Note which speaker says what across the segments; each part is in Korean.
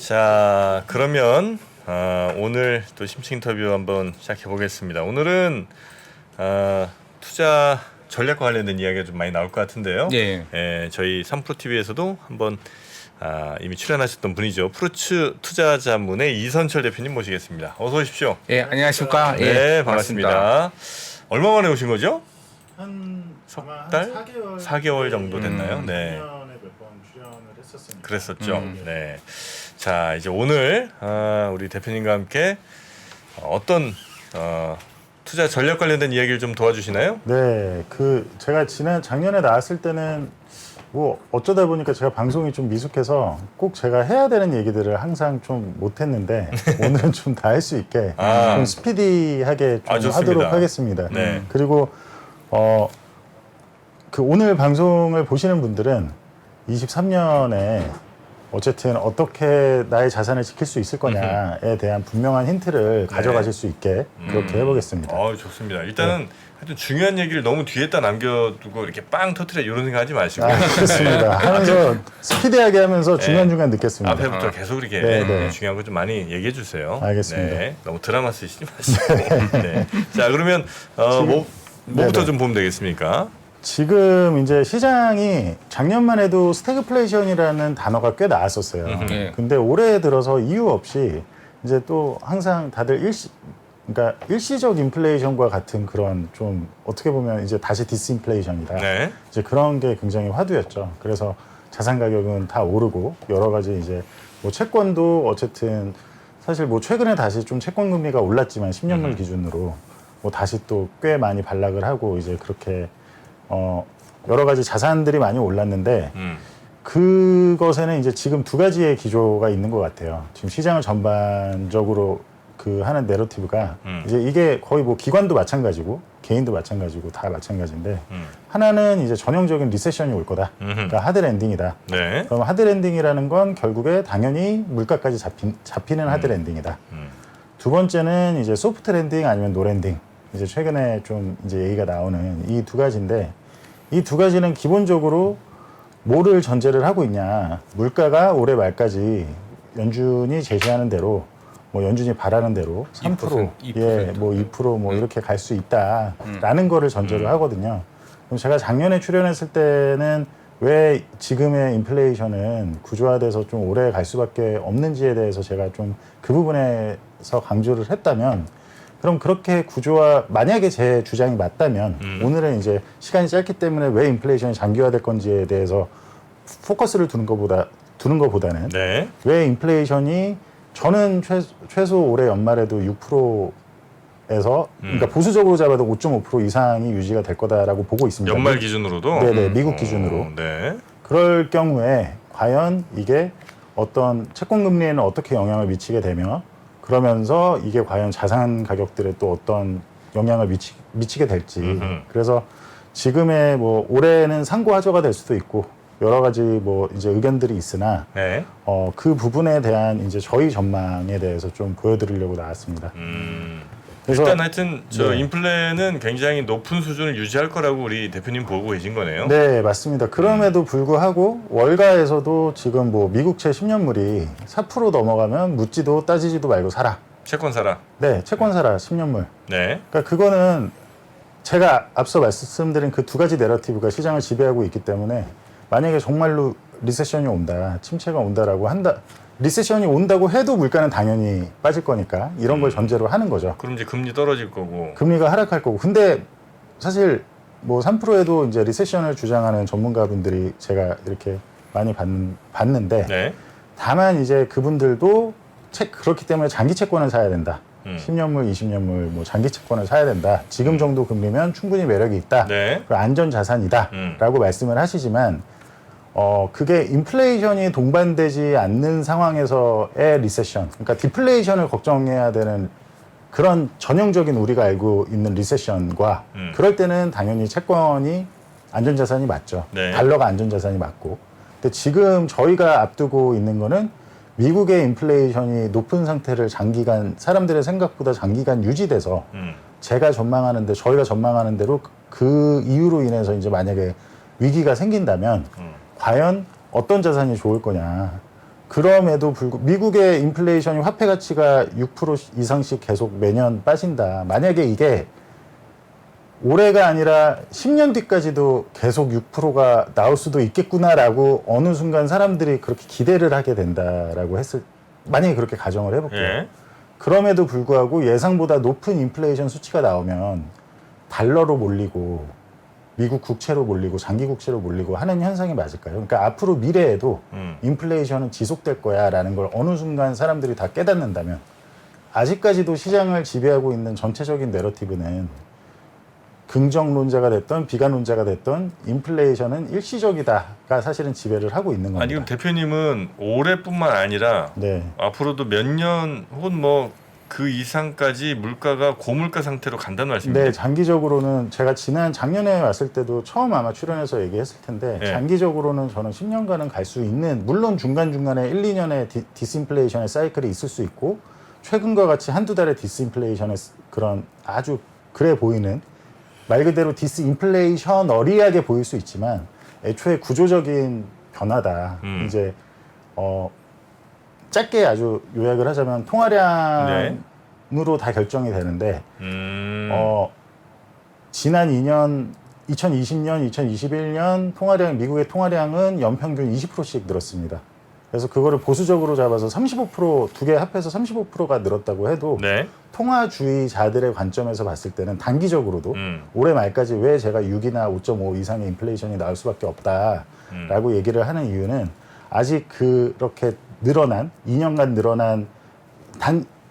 Speaker 1: 자, 그러면 오늘 또 심층 인터뷰 한번 시작해 보겠습니다. 오늘은 투자 전략과 관련된 이야기가 좀 많이 나올 것 같은데요.
Speaker 2: 예.
Speaker 1: 저희 3프로 TV에서도 한번 이미 출연하셨던 분이죠. 프루츠 투자자문의 이선철 대표님 모시겠습니다. 어서 오십시오.
Speaker 2: 예, 안녕하십니까?
Speaker 1: 네,
Speaker 2: 예,
Speaker 1: 반갑습니다. 얼마 만에 오신 거죠?
Speaker 3: 석
Speaker 1: 달?
Speaker 3: 4개월,
Speaker 1: 4개월 정도 됐나요? 네.
Speaker 3: 1년에 몇 번 출연을 했었으니까.
Speaker 1: 그랬었죠. 네. 자, 이제 오늘 우리 대표님과 함께 어떤 투자 전략 관련된 이야기를 좀 도와주시나요?
Speaker 3: 네, 제가 작년에 나왔을 때는 뭐 어쩌다 보니까 제가 방송이 좀 미숙해서 꼭 제가 해야 되는 얘기들을 항상 좀 못했는데 오늘은 좀 다 할 수 있게 좀 스피디하게 좀
Speaker 1: 좋습니다.
Speaker 3: 하도록 하겠습니다.
Speaker 1: 네.
Speaker 3: 그리고 오늘 방송을 보시는 분들은 23년에 어쨌든 어떻게 나의 자산을 지킬 수 있을 거냐에 대한 분명한 힌트를 가져가실 수 있게 그렇게 해보겠습니다.
Speaker 1: 좋습니다. 일단은 하여튼 중요한 얘기를 너무 뒤에다 남겨두고 이렇게 빵 터트려 이런 생각하지 마시고
Speaker 3: 그렇습니다. 하면서 스피디하게 하면서 중간중간 듣겠습니다.
Speaker 1: 앞에부터 계속 이렇게
Speaker 3: 네.
Speaker 1: 중요한 거 좀 많이 얘기해 주세요.
Speaker 3: 알겠습니다.
Speaker 1: 네, 너무 드라마 쓰시지 마시고. 네. 자, 그러면 뭐부터
Speaker 3: 네네.
Speaker 1: 좀 보면 되겠습니까?
Speaker 3: 지금 이제 시장이 작년만 해도 스태그플레이션이라는 단어가 꽤 나왔었어요.
Speaker 2: 예.
Speaker 3: 근데 올해 들어서 이유 없이 이제 또 항상 다들 그러니까 일시적 인플레이션과 같은 그런 좀 어떻게 보면 이제 다시 디스인플레이션이다.
Speaker 1: 네.
Speaker 3: 이제 그런 게 굉장히 화두였죠. 그래서 자산 가격은 다 오르고 여러 가지 이제 뭐 채권도 어쨌든 사실 뭐 최근에 다시 좀 채권 금리가 올랐지만 10년물 기준으로 뭐 다시 또 꽤 많이 반락을 하고 이제 그렇게 여러 가지 자산들이 많이 올랐는데 그것에는 이제 지금 두 가지의 기조가 있는 것 같아요. 지금 시장을 전반적으로 하는 내러티브가 이제 이게 거의 뭐 기관도 마찬가지고 개인도 마찬가지고 다 마찬가지인데 하나는 이제 전형적인 리세션이 올 거다. 그러니까 하드 랜딩이다.
Speaker 1: 네.
Speaker 3: 그럼 하드 랜딩이라는 건 결국에 당연히 물가까지 잡히는 하드 랜딩이다. 두 번째는 이제 소프트 랜딩 아니면 노 랜딩. 이제 최근에 좀 이제 얘기가 나오는 이 두 가지인데 이 두 가지는 기본적으로 뭐를 전제를 하고 있냐. 물가가 올해 말까지 연준이 제시하는 대로 뭐 연준이 바라는 대로 3%,
Speaker 2: 2%.
Speaker 3: 예, 뭐 2%뭐 이렇게 갈 수 있다라는 거를 전제로 하거든요. 그럼 제가 작년에 출연했을 때는 왜 지금의 인플레이션은 구조화돼서 좀 오래 갈 수밖에 없는지에 대해서 제가 좀 그 부분에서 강조를 했다면 그럼 그렇게 구조화 만약에 제 주장이 맞다면 오늘은 이제 시간이 짧기 때문에 왜 인플레이션이 장기화될 건지에 대해서 포커스를 두는 것보다는
Speaker 1: 네.
Speaker 3: 왜 인플레이션이 저는 최소 올해 연말에도 6%에서 그러니까 보수적으로 잡아도 5.5% 이상이 유지가 될 거다라고 보고 있습니다.
Speaker 1: 연말 기준으로도?
Speaker 3: 네네, 미국 기준으로.
Speaker 1: 네.
Speaker 3: 그럴 경우에 과연 이게 어떤 채권 금리에는 어떻게 영향을 미치게 되며 그러면서 이게 과연 자산 가격들에 또 어떤 영향을 미치게 될지. 그래서 지금의 뭐 올해는 상고하저가 될 수도 있고 여러 가지 뭐 이제 의견들이 있으나
Speaker 1: 네.
Speaker 3: 그 부분에 대한 이제 저희 전망에 대해서 좀 보여드리려고 나왔습니다. 그래서
Speaker 1: 일단 하여튼
Speaker 3: 네.
Speaker 1: 인플레는 굉장히 높은 수준을 유지할 거라고 우리 대표님 보고 계신 거네요.
Speaker 3: 네, 맞습니다. 그럼에도 불구하고 월가에서도 지금 뭐 미국채 10년물이 4% 넘어가면 묻지도 따지지도 말고 사라.
Speaker 1: 채권 사라.
Speaker 3: 네, 채권 사라 10년물.
Speaker 1: 네.
Speaker 3: 그러니까 그거는 제가 앞서 말씀드린 그 두 가지 내러티브가 시장을 지배하고 있기 때문에 만약에 정말로 리세션이 온다, 침체가 온다라고 한다, 리세션이 온다고 해도 물가는 당연히 빠질 거니까 이런 걸 전제로 하는 거죠.
Speaker 1: 그럼 이제 금리 떨어질 거고.
Speaker 3: 금리가 하락할 거고. 근데 사실 뭐 3%에도 이제 리세션을 주장하는 전문가분들이 제가 이렇게 많이 봤는데
Speaker 1: 네.
Speaker 3: 다만 이제 그분들도 그렇기 때문에 장기 채권을 사야 된다. 10년물, 20년물 뭐 장기 채권을 사야 된다. 지금 정도 금리면 충분히 매력이 있다.
Speaker 1: 네.
Speaker 3: 안전 자산이다. 라고 말씀을 하시지만 그게 인플레이션이 동반되지 않는 상황에서의 리세션, 그러니까 디플레이션을 걱정해야 되는 그런 전형적인 우리가 알고 있는 리세션과 그럴 때는 당연히 채권이 안전자산이 맞죠.
Speaker 1: 네.
Speaker 3: 달러가 안전자산이 맞고. 근데 지금 저희가 앞두고 있는 거는 미국의 인플레이션이 높은 상태를 장기간 사람들의 생각보다 장기간 유지돼서 저희가 전망하는 대로 그 이유로 인해서 이제 만약에 위기가 생긴다면 과연 어떤 자산이 좋을 거냐. 그럼에도 불구하고 미국의 인플레이션이 화폐 가치가 6% 이상씩 계속 매년 빠진다. 만약에 이게 올해가 아니라 10년 뒤까지도 계속 6%가 나올 수도 있겠구나라고 어느 순간 사람들이 그렇게 기대를 하게 된다라고 만약에 그렇게 가정을 해볼게요.
Speaker 1: 예.
Speaker 3: 그럼에도 불구하고 예상보다 높은 인플레이션 수치가 나오면 달러로 몰리고 미국 국채로 몰리고 장기 국채로 몰리고 하는 현상이 맞을까요? 그러니까 앞으로 미래에도 인플레이션은 지속될 거야라는 걸 어느 순간 사람들이 다 깨닫는다면 아직까지도 시장을 지배하고 있는 전체적인 내러티브는 긍정론자가 됐던 비관론자가 됐던 인플레이션은 일시적이다가 사실은 지배를 하고 있는 겁니다.
Speaker 1: 아니 그럼 대표님은 올해뿐만 아니라
Speaker 3: 네.
Speaker 1: 앞으로도 몇 년 혹은 뭐 그 이상까지 물가가 고물가 상태로 간다는 말씀이에요?
Speaker 3: 네, 장기적으로는 제가 작년에 왔을 때도 처음 아마 출연해서 얘기했을 텐데
Speaker 1: 네.
Speaker 3: 장기적으로는 저는 10년간은 갈 수 있는, 물론 중간중간에 1, 2년의 디스인플레이션의 사이클이 있을 수 있고 최근과 같이 한두 달의 디스인플레이션의 그런 아주 그래 보이는 말 그대로 디스인플레이셔너리하게 보일 수 있지만 애초에 구조적인 변화다. 이제 짧게 아주 요약을 하자면 통화량으로 다 결정이 되는데 지난 2년 2020년, 2021년 미국의 통화량은 연평균 20%씩 늘었습니다. 그래서 그거를 보수적으로 잡아서 35% 두 개 합해서 35%가 늘었다고 해도
Speaker 1: 네.
Speaker 3: 통화주의자들의 관점에서 봤을 때는 단기적으로도 올해 말까지 왜 제가 6이나 5.5 이상의 인플레이션이 나올 수밖에 없다라고 얘기를 하는 이유는 아직 그렇게 늘어난 2년간 늘어난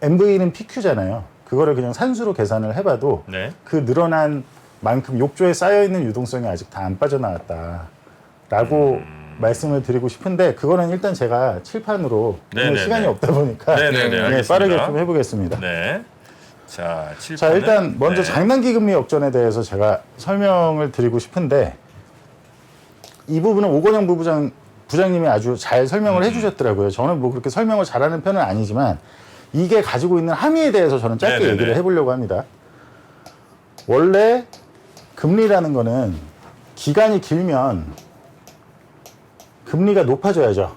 Speaker 3: MV는 PQ잖아요. 그거를 그냥 산수로 계산을 해봐도
Speaker 1: 네.
Speaker 3: 그 늘어난 만큼 욕조에 쌓여있는 유동성이 아직 다 안 빠져나왔다라고 말씀을 드리고 싶은데 그거는 일단 제가 칠판으로 오늘 시간이 없다 보니까 빠르게 좀 해보겠습니다.
Speaker 1: 네. 자, 칠판을.
Speaker 3: 자, 일단 먼저 장단기 금리 역전에 대해서 제가 설명을 드리고 싶은데 이 부분은 오건영 부장님이 아주 잘 설명을 해주셨더라고요. 저는 뭐 그렇게 설명을 잘하는 편은 아니지만 이게 가지고 있는 함의에 대해서 저는 짧게 얘기를 해보려고 합니다. 원래 금리라는 거는 기간이 길면 금리가 높아져야죠.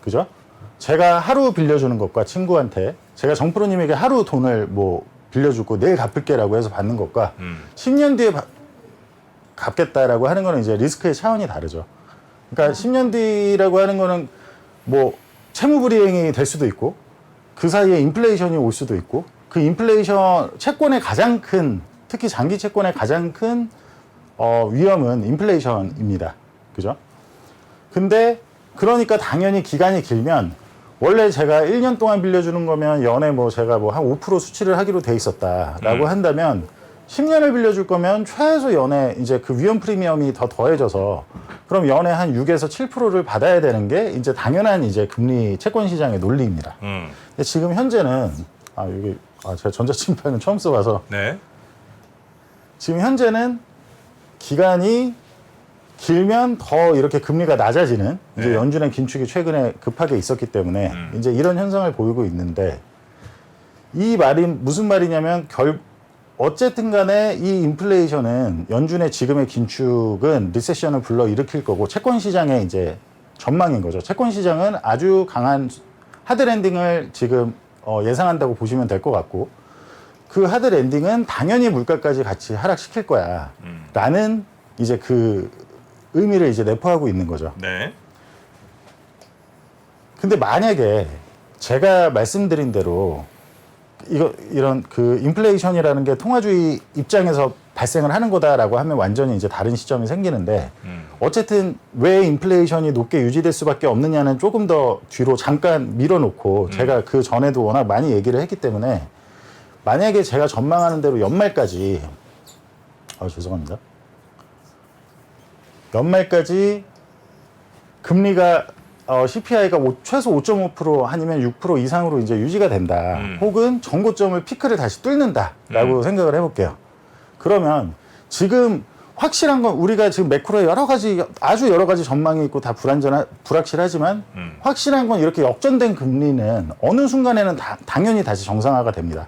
Speaker 3: 그죠? 제가 하루 빌려주는 것과 친구한테 제가 정프로님에게 하루 돈을 뭐 빌려주고 내일 갚을게라고 해서 받는 것과 10년 뒤에 갚겠다라고 하는 거는 이제 리스크의 차원이 다르죠. 그러니까 10년 뒤라고 하는 거는 뭐 채무불이행이 될 수도 있고 그 사이에 인플레이션이 올 수도 있고 그 인플레이션 채권의 가장 큰 특히 장기 채권의 가장 큰 위험은 인플레이션입니다. 그죠? 근데 그러니까 당연히 기간이 길면 원래 제가 1년 동안 빌려주는 거면 연에 뭐 제가 뭐 한 5% 수치를 하기로 돼 있었다라고 한다면 10년을 빌려줄 거면 최소 연에 이제 그 위험 프리미엄이 더 더해져서 그럼 연에 한 6에서 7%를 받아야 되는 게 이제 당연한 이제 금리 채권 시장의 논리입니다. 근데 지금 현재는 제가 전자침판은 처음 써봐서 지금 현재는 기간이 길면 더 이렇게 금리가 낮아지는 이제 연준의 긴축이 최근에 급하게 있었기 때문에 이제 이런 현상을 보이고 있는데 이 말이 무슨 말이냐면 어쨌든 간에 이 인플레이션은 연준의 지금의 긴축은 리세션을 불러일으킬 거고 채권 시장의 이제 전망인 거죠. 채권 시장은 아주 강한 하드 랜딩을 지금 예상한다고 보시면 될 것 같고 그 하드 랜딩은 당연히 물가까지 같이 하락시킬 거야 라는 이제 그 의미를 이제 내포하고 있는 거죠.
Speaker 1: 네.
Speaker 3: 근데 만약에 제가 말씀드린 대로 이런 그 인플레이션이라는 게 통화주의 입장에서 발생을 하는 거다라고 하면 완전히 이제 다른 시점이 생기는데 어쨌든 왜 인플레이션이 높게 유지될 수밖에 없느냐는 조금 더 뒤로 잠깐 밀어놓고 제가 그 전에도 워낙 많이 얘기를 했기 때문에 만약에 제가 전망하는 대로 연말까지 죄송합니다. 연말까지 금리가 CPI가 최소 5.5% 아니면 6% 이상으로 이제 유지가 된다. 혹은 전고점을 피크를 다시 뚫는다라고 생각을 해볼게요. 그러면 지금 확실한 건 우리가 지금 매크로에 아주 여러 가지 전망이 있고 다 불확실하지만 확실한 건 이렇게 역전된 금리는 어느 순간에는 당연히 다시 정상화가 됩니다.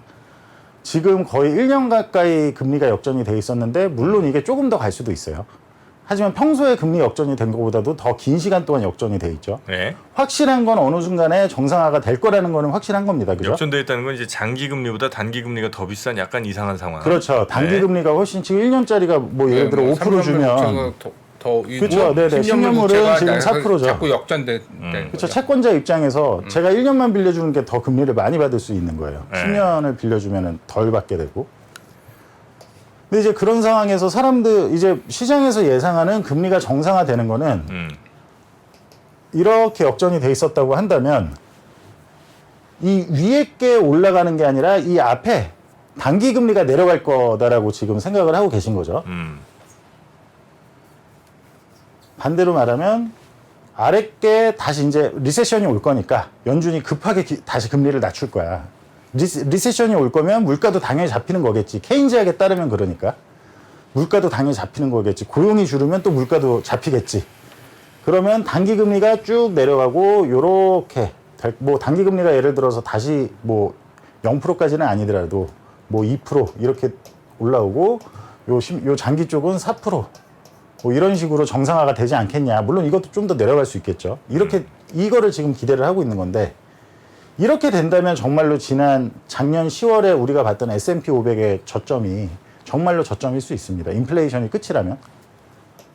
Speaker 3: 지금 거의 1년 가까이 금리가 역전이 돼 있었는데 물론 이게 조금 더 갈 수도 있어요. 하지만 평소에 금리 역전이 된 것보다도 더 긴 시간 동안 역전이 돼 있죠.
Speaker 1: 네.
Speaker 3: 확실한 건 어느 순간에 정상화가 될 거라는 거는 확실한 겁니다. 그죠?
Speaker 1: 역전돼 있다는 건 이제 장기 금리보다 단기 금리가 더 비싼 약간 이상한 상황.
Speaker 3: 그렇죠. 단기
Speaker 1: 네.
Speaker 3: 금리가 훨씬 지금 1년짜리가 뭐 예를 들어 5% 주면 그렇죠. 네네. 10년물은 지금 4%죠.
Speaker 2: 자꾸 역전돼.
Speaker 3: 그렇죠. 채권자 입장에서 제가 1년만 빌려주는 게 더 금리를 많이 받을 수 있는 거예요.
Speaker 1: 네.
Speaker 3: 10년을 빌려주면 덜 받게 되고. 근데 이제 그런 상황에서 사람들 이제 시장에서 예상하는 금리가 정상화되는 거는 이렇게 역전이 돼 있었다고 한다면 이 위에 게 올라가는 게 아니라 이 앞에 단기 금리가 내려갈 거다라고 지금 생각을 하고 계신 거죠. 반대로 말하면 아래 게 다시 이제 리세션이 올 거니까 연준이 급하게 다시 금리를 낮출 거야. 리세션이 올 거면 물가도 당연히 잡히는 거겠지. 케인즈학에 따르면 그러니까. 물가도 당연히 잡히는 거겠지. 고용이 줄으면 또 물가도 잡히겠지. 그러면 단기 금리가 쭉 내려가고 요렇게 뭐 단기 금리가 예를 들어서 다시 뭐 0%까지는 아니더라도 뭐 2% 이렇게 올라오고 요 장기 쪽은 4% 뭐 이런 식으로 정상화가 되지 않겠냐. 물론 이것도 좀 더 내려갈 수 있겠죠. 이렇게 이거를 지금 기대를 하고 있는 건데 이렇게 된다면 정말로 작년 10월에 우리가 봤던 S&P 500의 저점이 정말로 저점일 수 있습니다. 인플레이션이 끝이라면.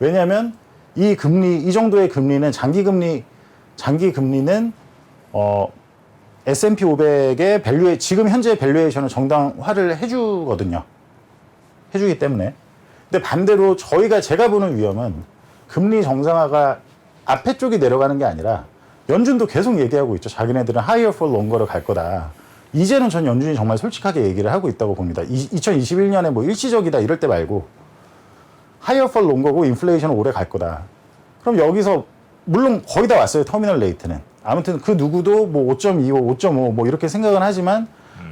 Speaker 3: 왜냐하면 이 정도의 금리는 장기 금리는 S&P 500의 지금 현재 밸류에이션을 정당화를 해주거든요. 해주기 때문에. 근데 반대로 제가 보는 위험은 금리 정상화가 앞에 쪽이 내려가는 게 아니라 연준도 계속 얘기하고 있죠. 자기네들은 higher for longer로 갈 거다. 이제는 전 연준이 정말 솔직하게 얘기를 하고 있다고 봅니다. 2021년에 뭐 일시적이다 이럴 때 말고 higher for longer고 인플레이션은 오래 갈 거다. 그럼 여기서 물론 거의 다 왔어요. 터미널 레이트는. 아무튼 그 누구도 뭐 5.25, 5.5 뭐 이렇게 생각은 하지만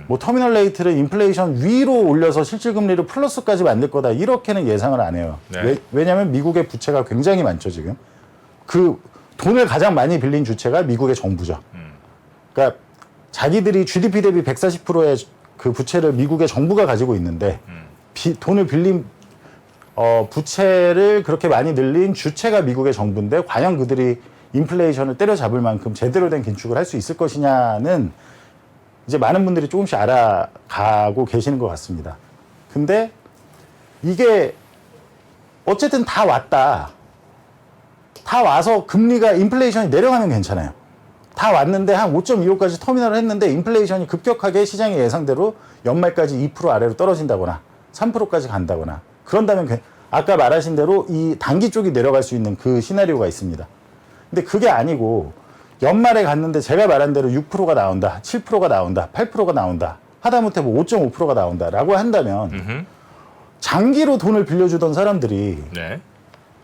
Speaker 3: 뭐 터미널 레이트를 인플레이션 위로 올려서 실질금리를 플러스까지 만들 거다 이렇게는 예상을 안 해요.
Speaker 1: 네.
Speaker 3: 왜냐하면 미국의 부채가 굉장히 많죠 지금. 그 돈을 가장 많이 빌린 주체가 미국의 정부죠. 그러니까 자기들이 GDP 대비 140%의 그 부채를 미국의 정부가 가지고 있는데 돈을 빌린 부채를 그렇게 많이 늘린 주체가 미국의 정부인데 과연 그들이 인플레이션을 때려잡을 만큼 제대로 된 긴축을 할 수 있을 것이냐는 이제 많은 분들이 조금씩 알아가고 계시는 것 같습니다. 근데 이게 어쨌든 다 왔다. 다 와서 금리가 인플레이션이 내려가면 괜찮아요. 다 왔는데 한 5.25까지 터미널을 했는데 인플레이션이 급격하게 시장의 예상대로 연말까지 2% 아래로 떨어진다거나 3%까지 간다거나 그런다면 아까 말하신 대로 이 단기 쪽이 내려갈 수 있는 그 시나리오가 있습니다. 근데 그게 아니고 연말에 갔는데 제가 말한 대로 6%가 나온다, 7%가 나온다, 8%가 나온다, 하다못해 뭐 5.5%가 나온다라고 한다면 장기로 돈을 빌려주던 사람들이
Speaker 1: 네.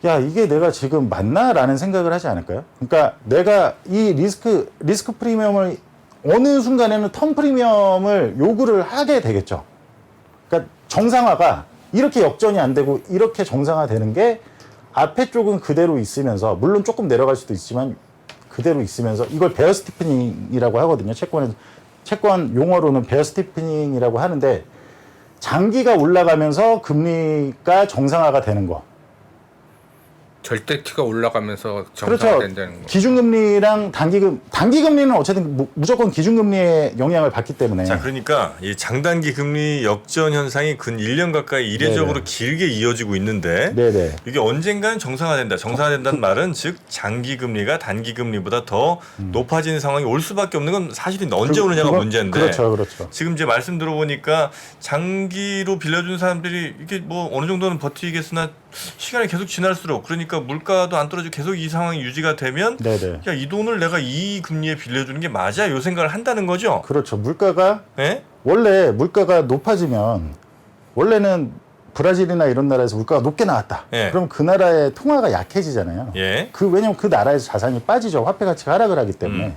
Speaker 3: 야 이게 내가 지금 맞나라는 생각을 하지 않을까요? 그러니까 내가 이 리스크 프리미엄을 어느 순간에는 텀 프리미엄을 요구를 하게 되겠죠. 그러니까 정상화가 이렇게 역전이 안 되고 이렇게 정상화되는 게 앞에 쪽은 그대로 있으면서 물론 조금 내려갈 수도 있지만 그대로 있으면서 이걸 베어 스티프닝이라고 하거든요. 채권 용어로는 베어 스티프닝이라고 하는데 장기가 올라가면서 금리가 정상화가 되는 거.
Speaker 2: 절대 티가 올라가면서
Speaker 3: 그렇죠.
Speaker 2: 정상화된다는 거.
Speaker 3: 기준금리랑 단기금리는 어쨌든 무조건 기준금리의 영향을 받기 때문에.
Speaker 1: 자, 그러니까 이 장단기 금리 역전 현상이 근 1년 가까이 이례적으로
Speaker 3: 네네.
Speaker 1: 길게 이어지고 있는데
Speaker 3: 네네.
Speaker 1: 이게 언젠간 정상화된다. 정상화된다는 말은 즉 장기 금리가 단기 금리보다 더 높아지는 상황이 올 수밖에 없는 건 사실인데 언제 오느냐가 문제인데.
Speaker 3: 그렇죠.
Speaker 1: 지금 이제 말씀 들어보니까 장기로 빌려준 사람들이 이게 뭐 어느 정도는 버티겠으나 시간이 계속 지날수록 그러니까 물가도 안 떨어지고 계속 이 상황이 유지가 되면
Speaker 3: 네네.
Speaker 1: 야, 이 돈을 내가 이 금리에 빌려주는 게 맞아 요 생각을 한다는 거죠.
Speaker 3: 그렇죠. 물가가
Speaker 1: 예?
Speaker 3: 원래 물가가 높아지면 원래는 브라질이나 이런 나라에서 물가가 높게 나왔다.
Speaker 1: 예.
Speaker 3: 그럼 그 나라의 통화가 약해지잖아요.
Speaker 1: 예.
Speaker 3: 왜냐면 그 나라에서 자산이 빠지죠. 화폐 가치가 하락을 하기 때문에.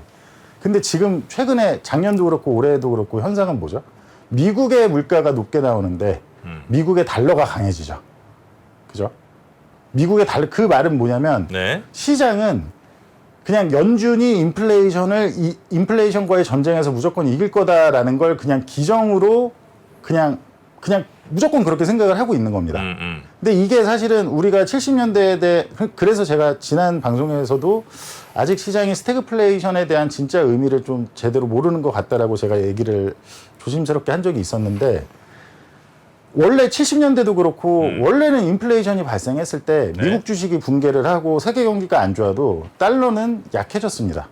Speaker 3: 근데 지금 최근에 작년도 그렇고 올해도 그렇고 현상은 뭐죠? 미국의 물가가 높게 나오는데 미국의 달러가 강해지죠. 그죠? 미국의 그 말은 뭐냐면
Speaker 1: 네.
Speaker 3: 시장은 그냥 연준이 인플레이션과의 전쟁에서 무조건 이길 거다라는 걸 그냥 기정으로 그냥 무조건 그렇게 생각을 하고 있는 겁니다. 근데 이게 사실은 우리가 70년대에 그래서 제가 지난 방송에서도 아직 시장이 스태그플레이션에 대한 진짜 의미를 좀 제대로 모르는 것 같다라고 제가 얘기를 조심스럽게 한 적이 있었는데 원래 70년대도 그렇고 원래는 인플레이션이 발생했을 때
Speaker 1: 네.
Speaker 3: 미국 주식이 붕괴를 하고 세계 경기가 안 좋아도 달러는 약해졌습니다.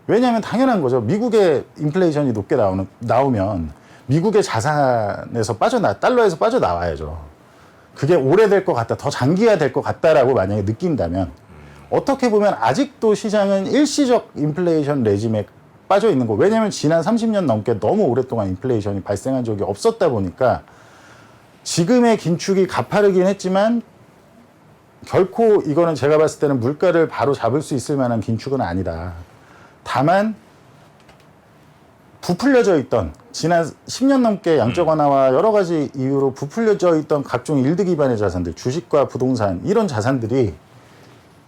Speaker 3: 왜냐하면 당연한 거죠. 미국의 인플레이션이 높게 나오면 미국의 자산에서 달러에서 빠져나와야죠. 그게 오래될 것 같다, 더 장기화될 것 같다라고 만약에 느낀다면 어떻게 보면 아직도 시장은 일시적 인플레이션 레짐에 빠져 있는 거. 왜냐하면 지난 30년 넘게 너무 오랫동안 인플레이션이 발생한 적이 없었다 보니까 지금의 긴축이 가파르긴 했지만 결코 이거는 제가 봤을 때는 물가를 바로 잡을 수 있을 만한 긴축은 아니다. 다만 부풀려져 있던 지난 10년 넘게 양적 완화와 여러 가지 이유로 부풀려져 있던 각종 일드 기반의 자산들, 주식과 부동산 이런 자산들이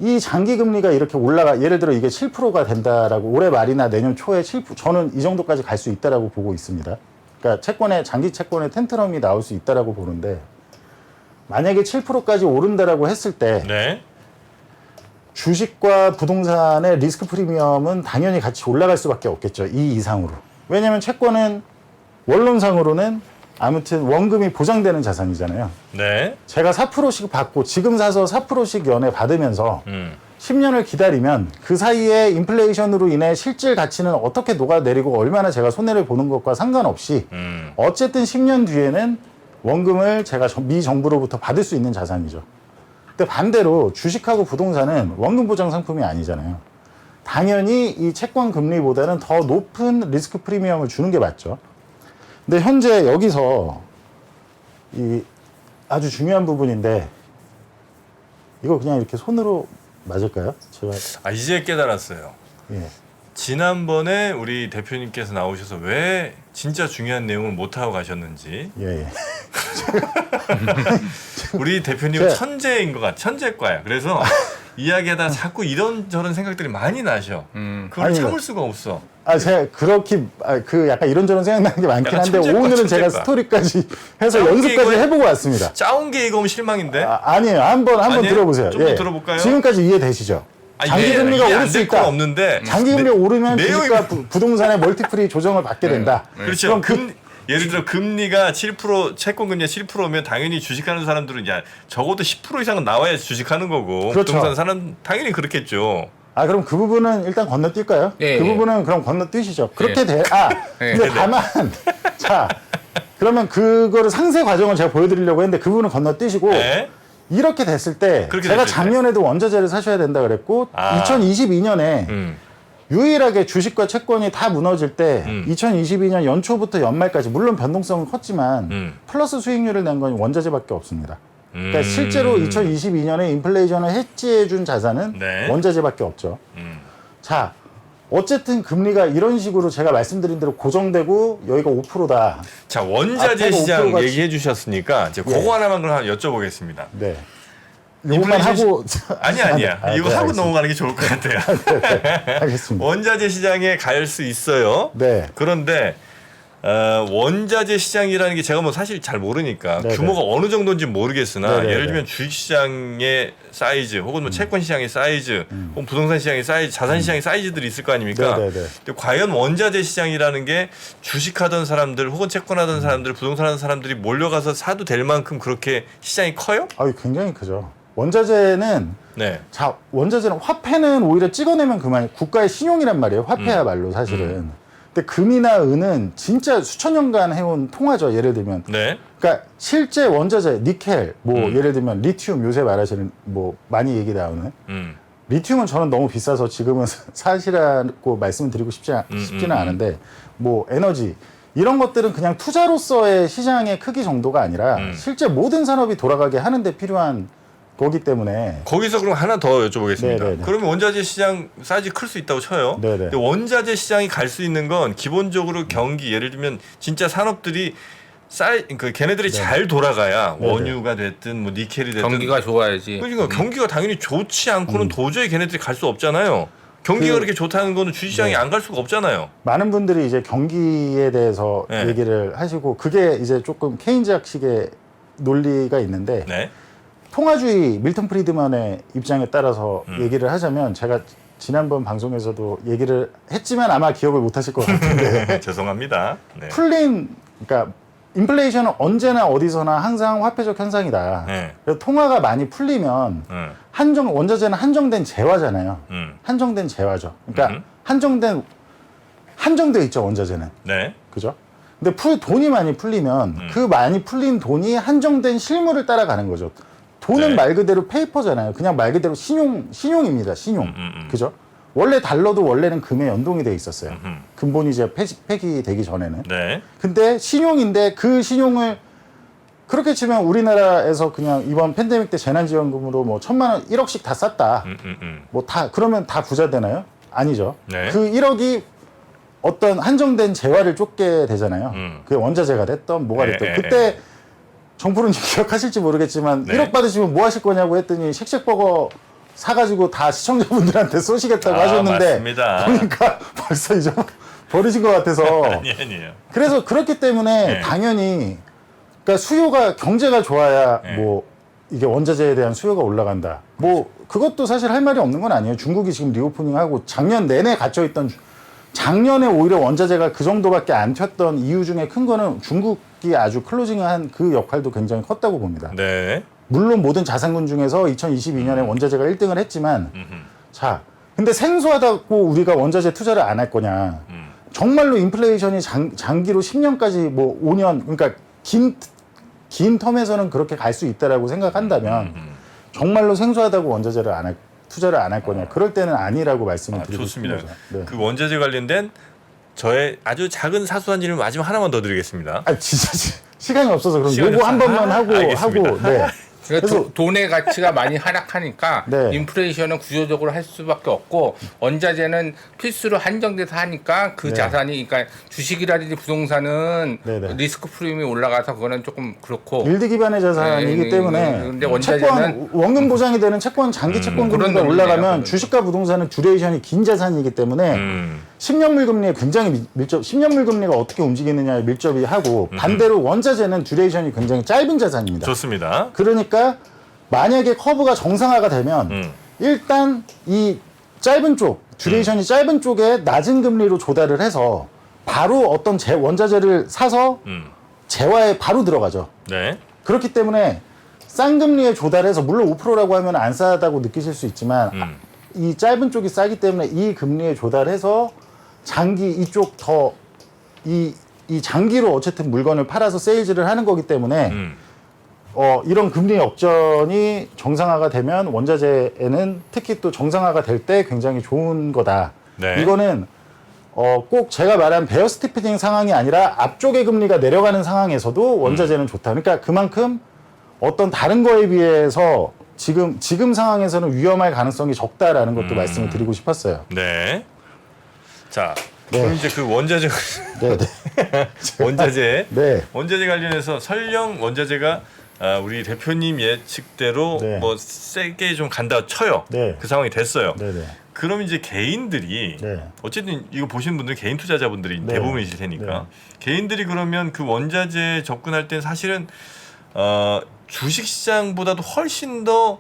Speaker 3: 이 장기 금리가 이렇게 예를 들어 이게 7%가 된다라고 올해 말이나 내년 초에 7%, 저는 이 정도까지 갈 수 있다라고 보고 있습니다. 그러니까 장기 채권의 텐트럼이 나올 수 있다라고 보는데 만약에 7%까지 오른다라고 했을 때
Speaker 1: 네.
Speaker 3: 주식과 부동산의 리스크 프리미엄은 당연히 같이 올라갈 수밖에 없겠죠. 이 이상으로. 왜냐하면 채권은 원론상으로는 아무튼 원금이 보장되는 자산이잖아요.
Speaker 1: 네.
Speaker 3: 제가 4%씩 받고 지금 사서 4%씩 연에 받으면서 10년을 기다리면 그 사이에 인플레이션으로 인해 실질 가치는 어떻게 녹아내리고 얼마나 제가 손해를 보는 것과 상관없이 어쨌든 10년 뒤에는 원금을 제가 미 정부로부터 받을 수 있는 자산이죠. 근데 반대로 주식하고 부동산은 원금 보장 상품이 아니잖아요. 당연히 이 채권 금리보다는 더 높은 리스크 프리미엄을 주는 게 맞죠. 근데 현재 여기서 이 아주 중요한 부분인데 이거 그냥 이렇게 손으로 맞을까요? 제가
Speaker 1: 이제 깨달았어요.
Speaker 3: 예.
Speaker 1: 지난번에 우리 대표님께서 나오셔서 왜 진짜 중요한 내용을 못하고 가셨는지.
Speaker 3: 예.
Speaker 1: 우리 대표님은
Speaker 3: 제-
Speaker 1: 천재과야. 그래서 이야기하다 자꾸 이런저런 생각들이 많이 나셔. 그걸
Speaker 3: 아니,
Speaker 1: 참을 수가 없어.
Speaker 3: 제가 그렇게 약간 이런저런 생각나는 게 많긴
Speaker 1: 약간
Speaker 3: 한데
Speaker 1: 천재과,
Speaker 3: 오늘은 제가
Speaker 1: 천재과.
Speaker 3: 스토리까지 해서
Speaker 1: 짜온
Speaker 3: 연습까지
Speaker 1: 게
Speaker 3: 해보고 왔습니다.
Speaker 1: 짜온 게 이거면 실망인데.
Speaker 3: 아니에요. 한번
Speaker 1: 아니에요?
Speaker 3: 들어보세요.
Speaker 1: 좀더 들어볼까요?
Speaker 3: 지금까지 이해되시죠? 장기 금리가 오를 수
Speaker 1: 안될 건
Speaker 3: 있다.
Speaker 1: 없는데.
Speaker 3: 장기 금리가 오르면
Speaker 1: 내용이-
Speaker 3: 주식과 부동산의 멀티플이 조정을 받게 된다.
Speaker 1: 그렇죠.
Speaker 3: 그럼
Speaker 1: 예를 들어 금리가 7% 채권 금리가 7%면 당연히 주식하는 사람들은 적어도 10% 이상은 나와야 주식하는 거고
Speaker 3: 그렇죠.
Speaker 1: 부동산 사람 당연히 그렇겠죠.
Speaker 3: 그럼 그 부분은 일단 건너뛸까요?
Speaker 2: 예,
Speaker 3: 그
Speaker 2: 예.
Speaker 3: 부분은 그럼 건너뛰시죠. 그렇게
Speaker 2: 예.
Speaker 3: 돼.
Speaker 2: 예.
Speaker 3: 근데 다만 자 그러면 그거를 상세 과정을 제가 보여드리려고 했는데 그 부분은 건너뛰시고
Speaker 1: 네.
Speaker 3: 이렇게 됐을 때
Speaker 1: 그렇게
Speaker 3: 제가
Speaker 1: 됐을 때.
Speaker 3: 작년에도 원자재를 사셔야 된다 그랬고 2022년에 유일하게 주식과 채권이 다 무너질 때 2022년 연초부터 연말까지 물론 변동성은 컸지만 플러스 수익률을 낸 건 원자재밖에 없습니다. 그러니까 실제로 2022년에 인플레이션을 해지해준 자산은
Speaker 1: 네.
Speaker 3: 원자재밖에 없죠. 자, 어쨌든 금리가 이런 식으로 제가 말씀드린 대로 고정되고 여기가 5%다.
Speaker 1: 자, 원자재
Speaker 3: 앞에가
Speaker 1: 시장
Speaker 3: 5% 가
Speaker 1: 얘기해 주셨으니까 이제 그거 하나만 그럼 여쭤보겠습니다.
Speaker 3: 네. 요것만 하고
Speaker 1: 아니야.
Speaker 3: 네,
Speaker 1: 이거 하고
Speaker 3: 알겠습니다.
Speaker 1: 넘어가는 게 좋을 것 같아요.
Speaker 3: 알겠습니다.
Speaker 1: 원자재 시장에 갈 수 있어요.
Speaker 3: 네.
Speaker 1: 그런데 원자재 시장이라는 게 제가 뭐 사실 잘 모르니까
Speaker 3: 네네.
Speaker 1: 규모가 어느 정도인지 모르겠으나
Speaker 3: 네네네.
Speaker 1: 예를 들면 주식 시장의 사이즈 혹은 뭐 채권 시장의 사이즈 혹은 부동산 시장의 사이즈, 자산 시장의 사이즈들이 있을 거 아닙니까?
Speaker 3: 네네네.
Speaker 1: 근데 과연 원자재 시장이라는 게 주식하던 사람들 혹은 채권하던 사람들, 부동산하던 사람들이 몰려가서 사도 될 만큼 그렇게 시장이 커요?
Speaker 3: 굉장히 크죠. 원자재는
Speaker 1: 네.
Speaker 3: 원자재는 화폐는 오히려 찍어내면 그만이 국가의 신용이란 말이에요. 화폐야말로 사실은. 근데 금이나 은은 진짜 수천 년간 해온 통화죠. 예를 들면.
Speaker 1: 네.
Speaker 3: 그러니까 실제 원자재, 니켈, 예를 들면 리튬 요새 말하시는 많이 얘기 나오는 리튬은 저는 너무 비싸서 지금은 사시라고 말씀을 드리고 싶지는 않은데 에너지 이런 것들은 그냥 투자로서의 시장의 크기 정도가 아니라 실제 모든 산업이 돌아가게 하는데 필요한 거기 때문에
Speaker 1: 거기서 그럼 하나 더 여쭤보겠습니다.
Speaker 3: 네네네.
Speaker 1: 그러면 원자재 시장 사이즈 클 수 있다고 쳐요.
Speaker 3: 네네.
Speaker 1: 근데 원자재 시장이 갈 수 있는 건 기본적으로 경기 예를 들면 진짜 산업들이 걔네들이 잘 돌아가야
Speaker 3: 네네.
Speaker 1: 원유가 됐든 니켈이 됐든
Speaker 2: 경기가 좋아야지.
Speaker 1: 그러니까 경기가 당연히 좋지 않고는 도저히 걔네들이 갈 수 없잖아요. 경기가 그렇게 좋다는 거는 주식시장이 안 갈 수가 없잖아요.
Speaker 3: 많은 분들이 이제 경기에 대해서
Speaker 1: 네.
Speaker 3: 얘기를 하시고 그게 이제 조금 케인즈학식의 논리가 있는데
Speaker 1: 네.
Speaker 3: 통화주의 밀턴 프리드먼의 입장에 따라서 얘기를 하자면 제가 지난번 방송에서도 얘기를 했지만 아마 기억을 못 하실 것 같은데
Speaker 1: 죄송합니다. 네.
Speaker 3: 풀린 그러니까 인플레이션은 언제나 어디서나 항상 화폐적 현상이다.
Speaker 1: 네.
Speaker 3: 그래서 통화가 많이 풀리면 원자재는 한정된 재화잖아요. 한정된 재화죠. 그러니까 한정돼 있죠 원자재는.
Speaker 1: 네.
Speaker 3: 그죠? 근데 돈이 많이 풀리면 그 많이 풀린 돈이 한정된 실물을 따라가는 거죠. 돈은
Speaker 1: 네.
Speaker 3: 말 그대로 페이퍼잖아요. 그냥 말 그대로 신용입니다. 신용. 그죠? 원래 달러도 원래는 금에 연동이 돼 있었어요. 근본이 이제 폐기되기 전에는.
Speaker 1: 네.
Speaker 3: 근데 신용인데 그 신용을 그렇게 치면 우리나라에서 그냥 이번 팬데믹 때 재난지원금으로 뭐 1,000만 원, 1억씩 다 쌌다. 뭐 다 그러면 다 부자 되나요? 아니죠.
Speaker 1: 네.
Speaker 3: 그 1억이 어떤 한정된 재화를 쫓게 되잖아요. 그게 원자재가 됐던 뭐가 됐던. 그때 정프로님 기억하실지 모르겠지만
Speaker 1: 네.
Speaker 3: 1억 받으시면 뭐 하실 거냐고 했더니 쉑쉑버거 사가지고 다 시청자분들한테 쏘시겠다고 하셨는데
Speaker 1: 맞습니다.
Speaker 3: 보니까 벌써 이제 버리신 것 같아서
Speaker 1: 아니에요.
Speaker 3: 그래서 그렇기 때문에
Speaker 1: 네.
Speaker 3: 당연히 그러니까 수요가 경제가 좋아야
Speaker 1: 네.
Speaker 3: 뭐 이게 원자재에 대한 수요가 올라간다. 뭐 그것도 사실 할 말이 없는 건 아니에요. 중국이 지금 리오프닝하고 작년 내내 갇혀있던 작년에 오히려 원자재가 그 정도밖에 안 튀었던 이유 중에 큰 거는 중국이 아주 클로징한 그 역할도 굉장히 컸다고 봅니다.
Speaker 1: 네.
Speaker 3: 물론 모든 자산군 중에서 2022년에 원자재가 1등을 했지만 자 근데 생소하다고 우리가 원자재 투자를 안 할 거냐 정말로 인플레이션이 장기로 10년까지 뭐 5년 그러니까 긴 텀에서는 그렇게 갈 수 있다라고 생각한다면 정말로 생소하다고 원자재를 투자를 안 할 거냐 그럴 때는 아니라고 말씀을 드리고
Speaker 1: 좋습니다.
Speaker 3: 싶습니다. 네.
Speaker 1: 그 원자재 관련된 저의 아주 작은 사소한 질문 마지막 하나만 더 드리겠습니다.
Speaker 3: 아 진짜 시간이 없어서 그럼
Speaker 1: 시간이
Speaker 3: 요거 한
Speaker 1: 없어서.
Speaker 3: 번만
Speaker 1: 알겠습니다.
Speaker 3: 하고 네.
Speaker 2: 그래서 돈의 가치가 많이 하락하니까
Speaker 3: 네.
Speaker 2: 인플레이션은 구조적으로 할 수밖에 없고 원자재는 필수로 한정돼서 하니까 그
Speaker 3: 네.
Speaker 2: 자산이 그러니까 주식이라든지 부동산은
Speaker 3: 네.
Speaker 2: 리스크 프리미엄이 올라가서 그거는 조금 그렇고
Speaker 3: 일드 기반의 자산이기
Speaker 2: 네,
Speaker 3: 때문에
Speaker 2: 근데 원자재는
Speaker 3: 원금 보장이 되는 장기 채권
Speaker 2: 그런
Speaker 3: 금리가
Speaker 2: 논리네요,
Speaker 3: 올라가면
Speaker 2: 그런
Speaker 3: 주식과 부동산은 듀레이션이 긴 자산이기 때문에 10년물 금리에 굉장히 10년물 금리가 어떻게 움직이느냐에 밀접이 하고 반대로 원자재는 듀레이션이 굉장히 짧은 자산입니다.
Speaker 1: 좋습니다.
Speaker 3: 그러니까 만약에 커브가 정상화가 되면 일단 이 짧은 쪽 듀레이션이 짧은 쪽에 낮은 금리로 조달을 해서 바로 어떤 원자재를 사서 재화에 바로 들어가죠.
Speaker 1: 네.
Speaker 3: 그렇기 때문에 싼 금리에 조달해서 물론 5%라고 하면 안 싸다고 느끼실 수 있지만 이 짧은 쪽이 싸기 때문에 이 금리에 조달해서 장기 이쪽 더 이 장기로 어쨌든 물건을 팔아서 세일즈를 하는 거기 때문에 이런 금리 역전이 정상화가 되면 원자재에는 특히 또 정상화가 될 때 굉장히 좋은 거다.
Speaker 1: 네.
Speaker 3: 이거는 꼭 제가 말한 베어 스티프닝 상황이 아니라 앞쪽의 금리가 내려가는 상황에서도 원자재는 좋다. 그러니까 그만큼 어떤 다른 거에 비해서 지금 상황에서는 위험할 가능성이 적다라는 것도 말씀을 드리고 싶었어요.
Speaker 1: 네. 자,
Speaker 3: 네.
Speaker 1: 그럼 이제 그 원자재
Speaker 3: 네, 네. 네.
Speaker 1: 원자재 관련해서 설령 원자재가 우리 대표님 예측대로
Speaker 3: 네.
Speaker 1: 뭐 세게 좀 간다 쳐요.
Speaker 3: 네.
Speaker 1: 그 상황이 됐어요.
Speaker 3: 네, 네.
Speaker 1: 그럼 이제 개인들이
Speaker 3: 네.
Speaker 1: 어쨌든 이거 보시는 분들 개인 투자자분들이
Speaker 3: 네.
Speaker 1: 대부분이실 테니까
Speaker 3: 네.
Speaker 1: 개인들이 그러면 그 원자재에 접근할 땐 사실은 주식 시장보다도 훨씬 더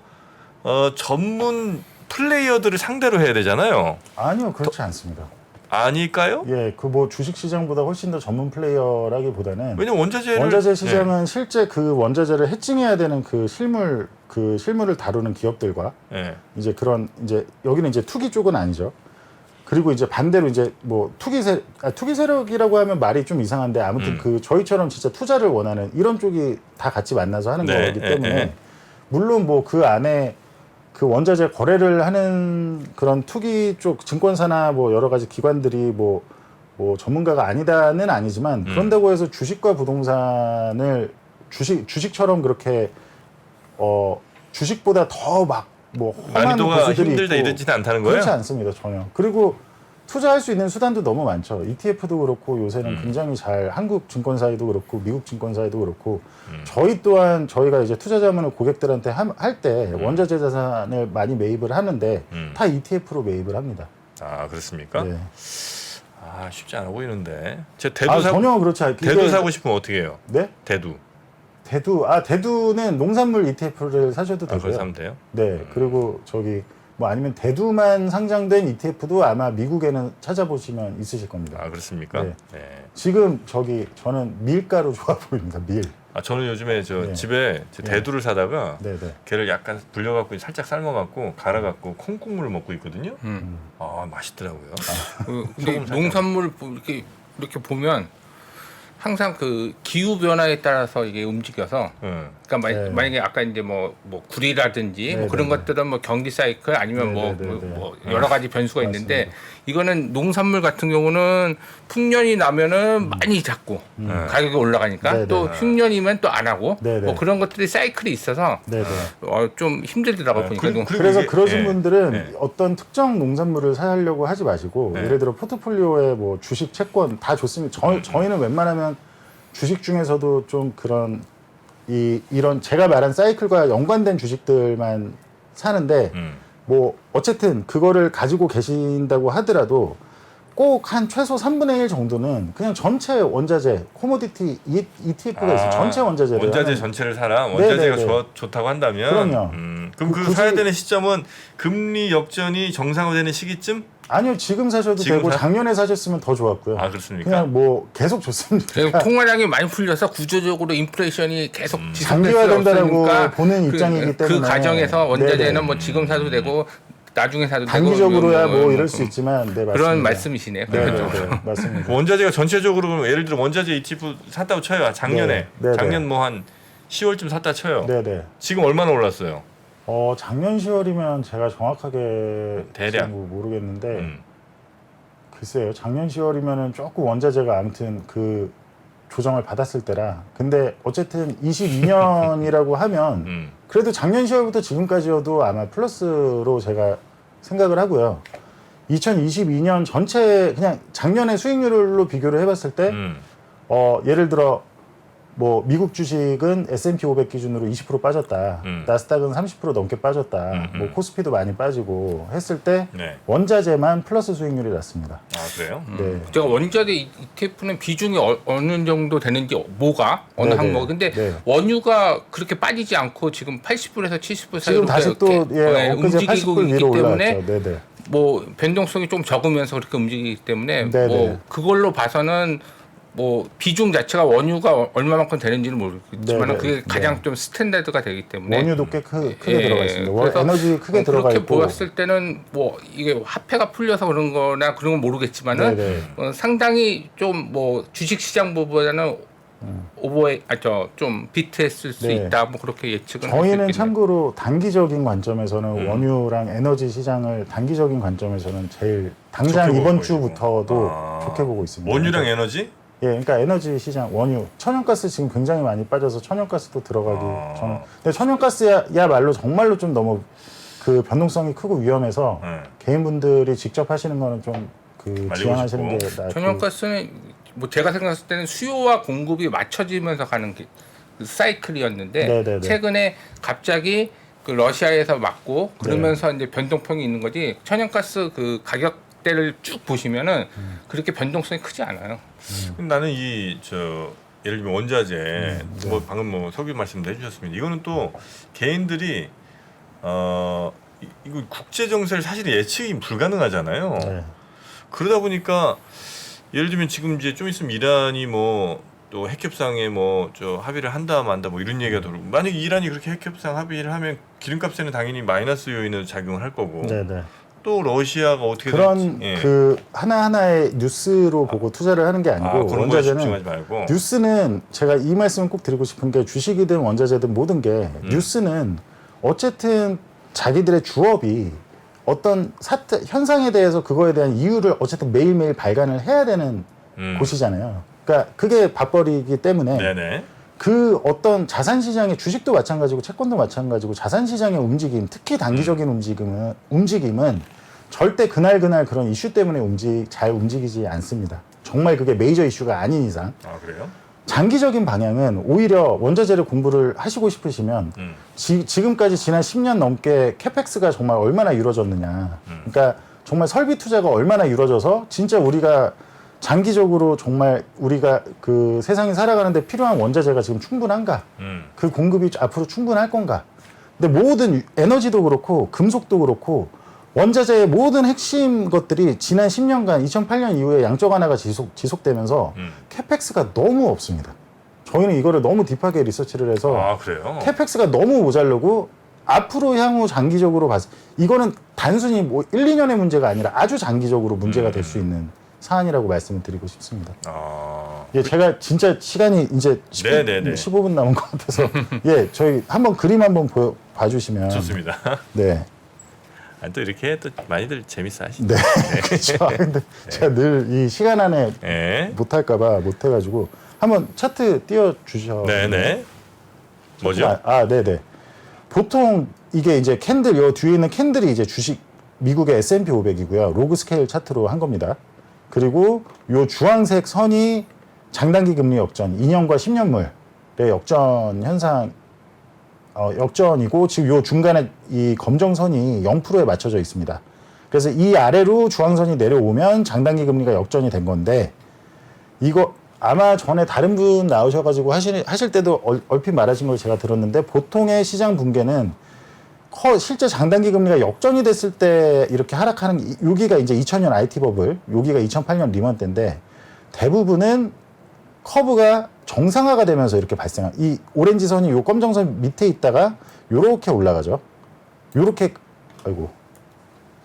Speaker 1: 전문 플레이어들을 상대로 해야 되잖아요.
Speaker 3: 아니요, 그렇지 않습니다.
Speaker 1: 아닐까요?
Speaker 3: 예, 그 뭐 주식 시장보다 훨씬 더 전문 플레이어라기보다는
Speaker 1: 왜냐면
Speaker 3: 원자재 시장은 실제 그 원자재를 해칭해야 되는 그 실물을 다루는 기업들과
Speaker 1: 네.
Speaker 3: 이제 그런 이제 여기는 이제 투기 쪽은 아니죠. 그리고 이제 반대로 이제 뭐 투기 세력이라고 하면 말이 좀 이상한데 아무튼 그 저희처럼 진짜 투자를 원하는 이런 쪽이 다 같이 만나서 하는
Speaker 1: 네,
Speaker 3: 거기 때문에 물론 뭐 그 안에 그 원자재 거래를 하는 그런 투기 쪽 증권사나 뭐 여러 가지 기관들이 뭐 전문가가 아니다는 아니지만 그런다고 해서 주식과 부동산을 주식처럼 그렇게 주식보다 더 막 뭐 험한
Speaker 1: 난이도가
Speaker 3: 고수들이
Speaker 1: 힘들다
Speaker 3: 있고
Speaker 1: 이러지는 않다는 거예요?
Speaker 3: 그렇지 않습니다 전혀. 그리고 투자할 수 있는 수단도 너무 많죠. ETF도 그렇고 요새는 굉장히 잘 한국 증권사에도 그렇고 미국 증권사에도 그렇고 저희 또한 저희가 이제 투자 자문을 고객들한테 할 때 원자재 자산을 많이 매입을 하는데 다 ETF로 매입을 합니다.
Speaker 1: 아 그렇습니까?
Speaker 3: 네.
Speaker 1: 아 쉽지 않아 보이는데. 제 대두
Speaker 3: 아,
Speaker 1: 사
Speaker 3: 전혀 그렇지 않게
Speaker 1: 대두 사고 싶으면 어떻게 해요?
Speaker 3: 네?
Speaker 1: 대두.
Speaker 3: 대두는 농산물 ETF를 사셔도
Speaker 1: 아, 그걸
Speaker 3: 되고요.
Speaker 1: 사면 돼요?
Speaker 3: 네. 그리고 저기 뭐 아니면 대두만 상장된 ETF도 아마 미국에는 찾아보시면 있으실 겁니다.
Speaker 1: 아 그렇습니까?
Speaker 3: 네.
Speaker 1: 네.
Speaker 3: 지금 저는 밀가루 좋아 보입니다. 밀.
Speaker 1: 아 저는 요즘에 저
Speaker 3: 네.
Speaker 1: 집에 제 대두를 사다가
Speaker 3: 네, 네.
Speaker 1: 걔를 약간 불려갖고 살짝 삶아갖고 갈아갖고 콩국물을 먹고 있거든요. 아 맛있더라고요.
Speaker 2: 근데
Speaker 1: 소금 살짝.
Speaker 2: 농산물 이렇게 보면 항상 그 기후 변화에 따라서 이게 움직여서
Speaker 1: 응.
Speaker 2: 그러니까
Speaker 3: 네.
Speaker 2: 만약에 아까 이제 뭐 굴이라든지
Speaker 3: 네,
Speaker 2: 뭐 그런
Speaker 3: 네,
Speaker 2: 것들은 뭐 경기 사이클 아니면
Speaker 3: 네,
Speaker 2: 뭐,
Speaker 3: 네, 네, 네.
Speaker 2: 뭐 여러 가지 변수가
Speaker 3: 맞습니다.
Speaker 2: 있는데 이거는 농산물 같은 경우는 풍년이 나면은 많이 잡고 가격이 올라가니까
Speaker 3: 네,
Speaker 2: 또
Speaker 3: 네.
Speaker 2: 흉년이면 또 안 하고
Speaker 3: 네, 네.
Speaker 2: 뭐 그런 것들이 사이클이 있어서
Speaker 3: 네, 네.
Speaker 2: 좀 힘들더라고요. 보니까
Speaker 1: 그리고
Speaker 3: 그래서
Speaker 1: 이게-
Speaker 3: 그러신
Speaker 1: 예.
Speaker 3: 분들은
Speaker 1: 예.
Speaker 3: 어떤 특정 농산물을 사려고 하지 마시고
Speaker 1: 네.
Speaker 3: 예를 들어 포트폴리오에 뭐 주식, 채권 다 좋습니다. 저희는 웬만하면 주식 중에서도 좀 그런 이런 제가 말한 사이클과 연관된 주식들만 사는데 뭐 어쨌든 그거를 가지고 계신다고 하더라도 꼭 한 최소 3분의 1 정도는 그냥 전체 원자재 코모디티 ETF가 있어요. 전체 원자재를
Speaker 1: 원자재
Speaker 3: 하는-
Speaker 1: 전체를 사라. 원자재가
Speaker 3: 네, 네.
Speaker 1: 좋다고 한다면.
Speaker 3: 그럼요.
Speaker 1: 그럼 그
Speaker 3: 굳이-
Speaker 1: 사야 되는 시점은 금리 역전이 정상화되는 시기쯤?
Speaker 3: 아니요, 지금 사셔도
Speaker 1: 지금
Speaker 3: 되고
Speaker 1: 사-
Speaker 3: 작년에 사셨으면 더 좋았고요.
Speaker 1: 아 그렇습니까?
Speaker 3: 그냥 뭐 계속 좋습니다.
Speaker 2: 그리고 통화량이 많이 풀려서 구조적으로 인플레이션이 계속 지속될 수
Speaker 3: 장기화된다라고
Speaker 2: 없으니까
Speaker 3: 보는 입장이기
Speaker 2: 그
Speaker 3: 때문에.
Speaker 2: 과정에서 원자재는
Speaker 3: 네네.
Speaker 2: 뭐 지금 사도 되고 나중에 사도
Speaker 3: 단기적으로야
Speaker 2: 되고
Speaker 3: 뭐 이럴 수 있지만 네, 맞습니다.
Speaker 2: 그런 말씀이시네요.
Speaker 3: 네,
Speaker 2: 그렇죠.
Speaker 3: 네, 네, 맞습니다.
Speaker 1: 원자재가 전체적으로 그러면 예를 들어 원자재 ETF 샀다고 쳐요. 작년에
Speaker 3: 네, 네,
Speaker 1: 작년
Speaker 3: 네.
Speaker 1: 뭐 한 10월쯤 샀다 쳐요.
Speaker 3: 네, 네.
Speaker 1: 지금 얼마나 올랐어요?
Speaker 3: 작년 10월이면 제가 정확하게
Speaker 1: 대략.
Speaker 3: 지금 모르겠는데
Speaker 1: 음.
Speaker 3: 글쎄요. 작년 10월이면은 조금 원자재가 아무튼 그 조정을 받았을 때라. 근데 어쨌든 22년이라고 하면 그래도 작년 10월부터 지금까지여도 아마 플러스로 제가 생각을 하고요. 2022년 전체 그냥 작년의 수익률로 비교를 해봤을 때 예를 들어 뭐 미국 주식은 S&P 500 기준으로 20% 빠졌다. 나스닥은 30% 넘게 빠졌다. 뭐 코스피도 많이 빠지고 했을 때
Speaker 1: 네.
Speaker 3: 원자재만 플러스 수익률이 났습니다.
Speaker 1: 아 그래요?
Speaker 3: 네.
Speaker 2: 제가 원자재 ETF는 비중이 어느 정도 되는지 어느
Speaker 3: 네네.
Speaker 2: 항목 근데
Speaker 3: 네.
Speaker 2: 원유가 그렇게 빠지지 않고 지금 80불에서 70불 사이로
Speaker 3: 지금 다시 또 엊그제
Speaker 2: 움직이고
Speaker 3: 80불
Speaker 2: 있기
Speaker 3: 위로
Speaker 2: 때문에
Speaker 3: 올라왔죠. 네네.
Speaker 2: 뭐 변동성이 좀 적으면서 그렇게 움직이기 때문에
Speaker 3: 네네.
Speaker 2: 뭐 그걸로 봐서는 뭐 비중 자체가 원유가 얼마만큼 되는지는 모르겠지만
Speaker 3: 네네.
Speaker 2: 그게 가장
Speaker 3: 네.
Speaker 2: 좀 스탠다드가 되기 때문에
Speaker 3: 원유도 꽤 크게
Speaker 2: 예,
Speaker 3: 들어가 있습니다.
Speaker 2: 그래서
Speaker 3: 에너지 크게 들어가
Speaker 2: 그렇게
Speaker 3: 있고.
Speaker 2: 보았을 때는 뭐 이게 화폐가 풀려서 그런 거나 그런 건 모르겠지만은
Speaker 3: 네네.
Speaker 2: 상당히 좀 뭐 주식 시장보다는 좀 비트했을 수
Speaker 3: 네.
Speaker 2: 있다 뭐 그렇게 예측은 할수
Speaker 3: 저희는
Speaker 2: 있겠네요.
Speaker 3: 참고로 단기적인 관점에서는 원유랑 에너지 시장을 단기적인 관점에서는 제일 당장
Speaker 1: 좋게
Speaker 3: 이번
Speaker 1: 보고
Speaker 3: 주부터도
Speaker 1: 아.
Speaker 3: 좋게 보고 있습니다.
Speaker 1: 원유랑
Speaker 3: 그러니까,
Speaker 1: 에너지?
Speaker 3: 예, 그러니까 에너지 시장 원유, 천연가스 지금 굉장히 많이 빠져서 천연가스도 들어가기 저는. 근데 천연가스야말로 정말로 좀 너무 그 변동성이 크고 위험해서 개인분들이 직접 하시는 거는 좀 그
Speaker 1: 말리고
Speaker 3: 지양하시는
Speaker 1: 싶고.
Speaker 3: 게 나을
Speaker 2: 천연가스는 뭐 제가 생각했을 때는 수요와 공급이 맞춰지면서 가는 게 그 사이클이었는데
Speaker 3: 네네네.
Speaker 2: 최근에 갑자기 그 러시아에서 맞고 그러면서 이제 변동폭이 있는 거지 천연가스 그 가격대를 쭉 보시면은 그렇게 변동성이 크지 않아요.
Speaker 1: 나는 예를 들면 원자재
Speaker 3: 네.
Speaker 1: 뭐 방금 뭐 석유 말씀도 해주셨습니다. 이거는 또 개인들이 이거 국제 정세를 사실 예측이 불가능하잖아요.
Speaker 3: 네.
Speaker 1: 그러다 보니까 예를 들면 지금 이제 좀 있으면 이란이 뭐 또 핵협상에 뭐 합의를 한다 만다 뭐 이런 얘기가 돌고 만약 이란이 그렇게 핵협상 합의를 하면 기름값에는 당연히 마이너스 요인으로 작용을 할 거고
Speaker 3: 네네.
Speaker 1: 또 러시아가 어떻게
Speaker 3: 그런
Speaker 1: 될지, 예.
Speaker 3: 그 하나하나의 뉴스로 보고 투자를 하는 게 아니고
Speaker 1: 그런 거에 집중하지 말고
Speaker 3: 뉴스는 제가 이 말씀을 꼭 드리고 싶은 게 주식이든 원자재든 모든 게 뉴스는 어쨌든 자기들의 주업이 어떤 현상에 대해서 그거에 대한 이유를 어쨌든 매일매일 발간을 해야 되는 곳이잖아요. 그러니까 그게 밥벌이기 때문에
Speaker 1: 네네.
Speaker 3: 그 어떤 자산 시장의 주식도 마찬가지고 채권도 마찬가지고 자산 시장의 움직임, 특히 단기적인 움직임은 절대 그날 그런 이슈 때문에 잘 움직이지 않습니다. 정말 그게 메이저 이슈가 아닌 이상.
Speaker 1: 아 그래요?
Speaker 3: 장기적인 방향은 오히려 원자재를 공부를 하시고 싶으시면 지금까지 지난 10년 넘게 캐펙스가 정말 얼마나 이루어졌느냐. 그러니까 정말 설비 투자가 얼마나 이루어져서 진짜 우리가 장기적으로 정말 우리가 그 세상에 살아가는데 필요한 원자재가 지금 충분한가? 그 공급이 앞으로 충분할 건가? 근데 모든 에너지도 그렇고 금속도 그렇고 원자재의 모든 핵심 것들이 지난 10년간 2008년 이후에 양적 완화가 지속되면서 캐펙스가 너무 없습니다. 저희는 이거를 너무 딥하게 리서치를 해서
Speaker 1: 아 그래요?
Speaker 3: 캐펙스가 너무 모자르고 앞으로 향후 장기적으로 봐서 이거는 단순히 뭐 1, 2년의 문제가 아니라 아주 장기적으로 문제가 될 수 있는 사안이라고 말씀을 드리고 싶습니다.
Speaker 1: 아
Speaker 3: 예, 제가 진짜 시간이 이제
Speaker 1: 네네네.
Speaker 3: 15분 남은 것 같아서 예, 저희 한번 그림 한번 봐주시면
Speaker 1: 좋습니다.
Speaker 3: 네.
Speaker 1: 아, 또 이렇게 또 많이들 재밌어 하시죠.
Speaker 3: 네, 그렇죠. 근데 제가 늘 이 시간 안에
Speaker 1: 네.
Speaker 3: 못할까봐 못해가지고 한번 차트 띄워주셔.
Speaker 1: 네네. 뭐죠?
Speaker 3: 네네. 보통 이게 이제 캔들, 요 뒤에 있는 캔들이 이제 주식 미국의 S&P 500이고요. 로그 스케일 차트로 한 겁니다. 그리고 요 주황색 선이 장단기 금리 역전, 2년과 10년물의 역전 현상, 역전이고 지금 요 중간에 이 검정선이 0%에 맞춰져 있습니다. 그래서 이 아래로 주황선이 내려오면 장단기 금리가 역전이 된 건데 이거 아마 전에 다른 분 나오셔가지고 하실 때도 얼핏 말하신 걸 제가 들었는데 보통의 시장 붕괴는 실제 장단기 금리가 역전이 됐을 때 이렇게 하락하는 여기가 이제 2000년 IT 버블, 여기가 2008년 리먼 때인데 대부분은 커브가 정상화가 되면서 이렇게 발생한 이 오렌지 선이 요 검정선 밑에 있다가 요렇게 올라가죠. 요렇게 아이고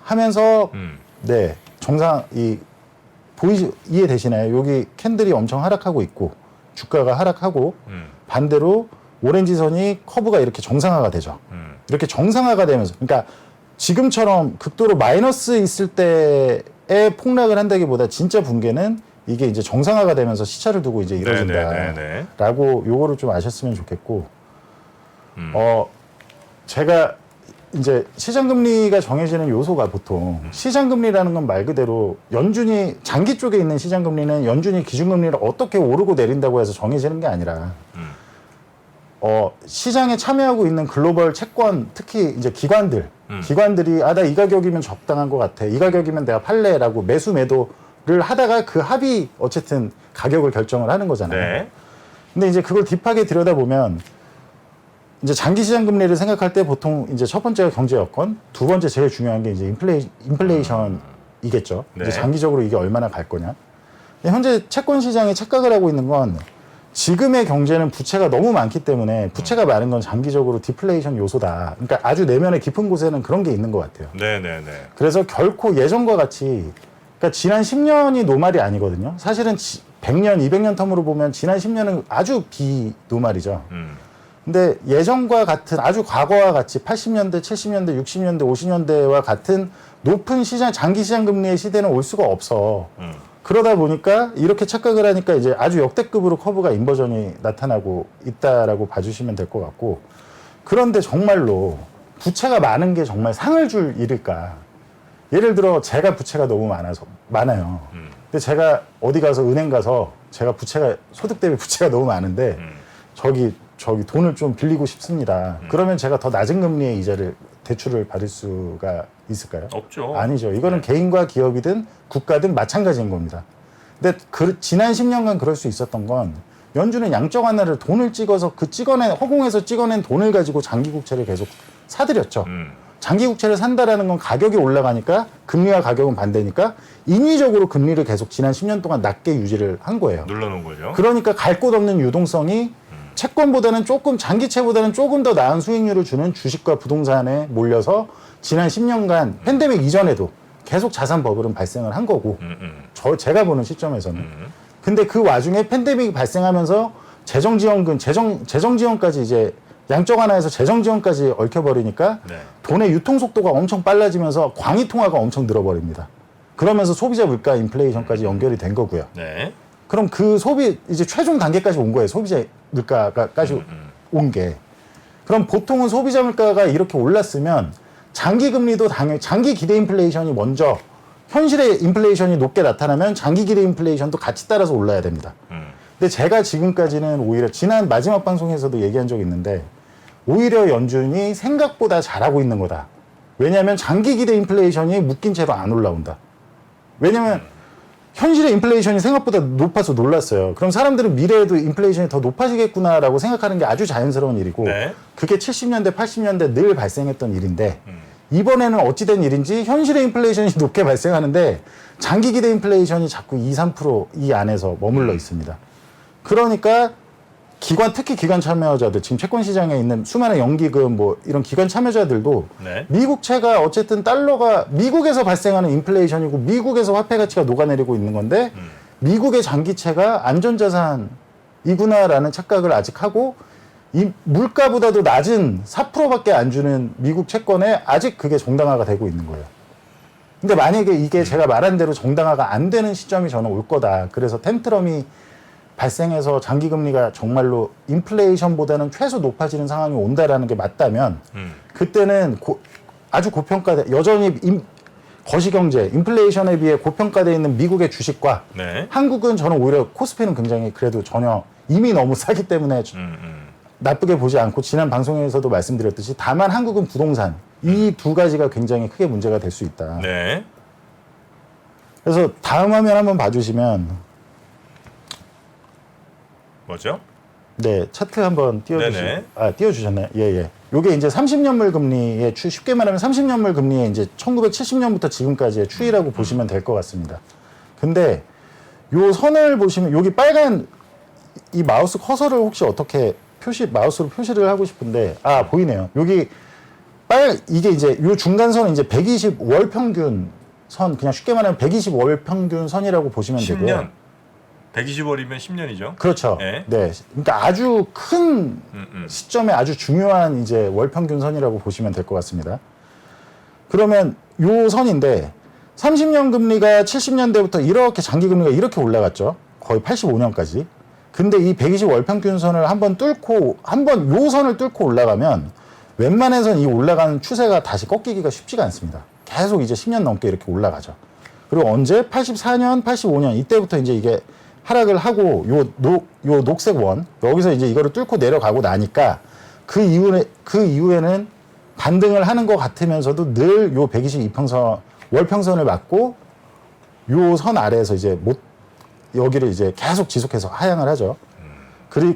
Speaker 3: 하면서 네 정상 이해되시나요? 여기 캔들이 엄청 하락하고 있고 주가가 하락하고 반대로 오렌지 선이 커브가 이렇게 정상화가 되죠. 이렇게 정상화가 되면서 그러니까 지금처럼 극도로 마이너스 있을 때에 폭락을 한다기보다 진짜 붕괴는 이게 이제 정상화가 되면서 시차를 두고 이제 이루어진다라고 요거를 좀 아셨으면 좋겠고 제가 이제 시장금리가 정해지는 요소가 보통 시장금리라는 건 말 그대로 연준이 장기 쪽에 있는 시장금리는 연준이 기준금리를 어떻게 오르고 내린다고 해서 정해지는 게 아니라 시장에 참여하고 있는 글로벌 채권 특히 이제 기관들이 나 이 가격이면 적당한 것 같아 이 가격이면 내가 팔래라고 매수 매도를 하다가 그 합이 어쨌든 가격을 결정을 하는 거잖아요.
Speaker 1: 네.
Speaker 3: 근데 이제 그걸 딥하게 들여다보면 이제 장기 시장 금리를 생각할 때 보통 이제 첫 번째가 경제 여건, 두 번째 제일 중요한 게 이제 인플레이션이겠죠.
Speaker 1: 네.
Speaker 3: 이제 장기적으로 이게 얼마나 갈 거냐. 근데 현재 채권 시장이 착각을 하고 있는 건 지금의 경제는 부채가 너무 많기 때문에 부채가 많은 건 장기적으로 디플레이션 요소다. 그러니까 아주 내면의 깊은 곳에는 그런 게 있는 것 같아요.
Speaker 1: 네네네.
Speaker 3: 그래서 결코 예전과 같이 그러니까 지난 10년이 노말이 아니거든요. 사실은 100년, 200년 텀으로 보면 지난 10년은 아주 비노말이죠. 근데 예전과 같은 아주 과거와 같이 80년대, 70년대, 60년대, 50년대와 같은 높은 장기 시장 금리의 시대는 올 수가 없어. 그러다 보니까 이렇게 착각을 하니까 이제 아주 역대급으로 커브가 인버전이 나타나고 있다라고 봐주시면 될 것 같고 그런데 정말로 부채가 많은 게 정말 상을 줄 일일까? 예를 들어 제가 부채가 너무 많아요. 근데 제가 어디 가서 은행 가서 제가 소득 대비 부채가 너무 많은데 저기 돈을 좀 빌리고 싶습니다. 그러면 제가 더 낮은 금리의 대출을 받을 수가 있을까요?
Speaker 1: 없죠.
Speaker 3: 아니죠. 이거는 개인과 기업이든 국가든 마찬가지인 겁니다. 근데 지난 10년간 그럴 수 있었던 건 연준은 양적 완화를 돈을 찍어서 허공에서 찍어낸 돈을 가지고 장기 국채를 계속 사들였죠. 장기 국채를 산다라는 건 가격이 올라가니까 금리와 가격은 반대니까 인위적으로 금리를 계속 지난 10년 동안 낮게 유지를 한 거예요.
Speaker 1: 눌러놓은 거죠.
Speaker 3: 그러니까 갈 곳 없는 유동성이 채권보다는 장기채보다는 조금 더 나은 수익률을 주는 주식과 부동산에 몰려서 지난 10년간 팬데믹 이전에도 계속 자산 버블은 발생을 한 거고 제가 보는 시점에서는 근데 그 와중에 팬데믹이 발생하면서 재정지원까지 이제 양적 완화에서 재정지원까지 얽혀버리니까 돈의 유통 속도가 엄청 빨라지면서 광의통화가 엄청 늘어버립니다. 그러면서 소비자 물가 인플레이션까지 연결이 된 거고요.
Speaker 1: 네.
Speaker 3: 그럼 그 이제 최종 단계까지 온 거예요. 소비자 물가까지 온 게. 그럼 보통은 소비자 물가가 이렇게 올랐으면 장기 금리도 장기 기대 인플레이션이 먼저 현실의 인플레이션이 높게 나타나면 장기 기대 인플레이션도 같이 따라서 올라야 됩니다. 근데 제가 지금까지는 오히려 지난 마지막 방송에서도 얘기한 적이 있는데 오히려 연준이 생각보다 잘하고 있는 거다. 왜냐하면 장기 기대 인플레이션이 묶인 채로 안 올라온다. 왜냐하면 현실의 인플레이션이 생각보다 높아서 놀랐어요. 그럼 사람들은 미래에도 인플레이션이 더 높아지겠구나라고 생각하는 게 아주 자연스러운 일이고
Speaker 1: 네.
Speaker 3: 그게 70년대, 80년대 늘 발생했던 일인데 이번에는 어찌된 일인지 현실의 인플레이션이 높게 발생하는데 장기 기대 인플레이션이 자꾸 2, 3% 이 안에서 머물러 있습니다. 그러니까 특히 기관 참여자들, 지금 채권 시장에 있는 수많은 연기금 뭐 이런 기관 참여자들도
Speaker 1: 네.
Speaker 3: 미국채가 어쨌든 달러가 미국에서 발생하는 인플레이션이고 미국에서 화폐 가치가 녹아내리고 있는 건데 미국의 장기채가 안전자산이구나라는 착각을 아직 하고 이 물가보다도 낮은 4%밖에 안 주는 미국 채권에 아직 그게 정당화가 되고 있는 거예요. 근데 만약에 이게 제가 말한 대로 정당화가 안 되는 시점이 저는 올 거다. 그래서 텐트럼이 발생해서 장기금리가 정말로 인플레이션보다는 최소 높아지는 상황이 온다라는 게 맞다면 그때는 아주 고평가돼 여전히 거시경제 인플레이션에 비해 고평가돼 있는 미국의 주식과
Speaker 1: 네.
Speaker 3: 한국은 저는 오히려 코스피는 굉장히 그래도 전혀 이미 너무 싸기 때문에 나쁘게 보지 않고 지난 방송에서도 말씀드렸듯이 다만 한국은 부동산 이 두 가지가 굉장히 크게 문제가 될 수 있다.
Speaker 1: 네.
Speaker 3: 그래서 다음 화면 한번 봐주시면
Speaker 1: 뭐죠?
Speaker 3: 네, 차트 한번
Speaker 1: 네네.
Speaker 3: 띄워주셨나요? 예, 예. 요게 이제 30년물 금리의 쉽게 말하면 30년물 금리의 이제 1970년부터 지금까지의 추이라고 보시면 될 것 같습니다. 근데 요 선을 보시면 여기 빨간 이 마우스 커서를 혹시 어떻게 마우스로 표시를 하고 싶은데 보이네요. 여기 이게 이제 요 중간선은 이제 120월 평균 선 그냥 쉽게 말하면 120월 평균 선이라고 보시면
Speaker 1: 10년.
Speaker 3: 되고요.
Speaker 1: 120월이면 10년이죠.
Speaker 3: 그렇죠.
Speaker 1: 네.
Speaker 3: 네. 그러니까 아주 큰 시점에 아주 중요한 이제 월 평균선이라고 보시면 될 것 같습니다. 그러면 요 선인데 30년 금리가 70년대부터 이렇게 장기 금리가 이렇게 올라갔죠. 거의 85년까지. 근데 이 120월 평균선을 한번 요 선을 뚫고 올라가면 웬만해선 이 올라가는 추세가 다시 꺾이기가 쉽지가 않습니다. 계속 이제 10년 넘게 이렇게 올라가죠. 그리고 언제 84년, 85년 이때부터 이제 이게 하락을 하고 요 녹색 원 여기서 이제 이거를 뚫고 내려가고 나니까 그 이후에는 반등을 하는 것 같으면서도 늘 요 122평선 월평선을 맞고 요 선 아래에서 이제 여기를 이제 계속 지속해서 하향을 하죠.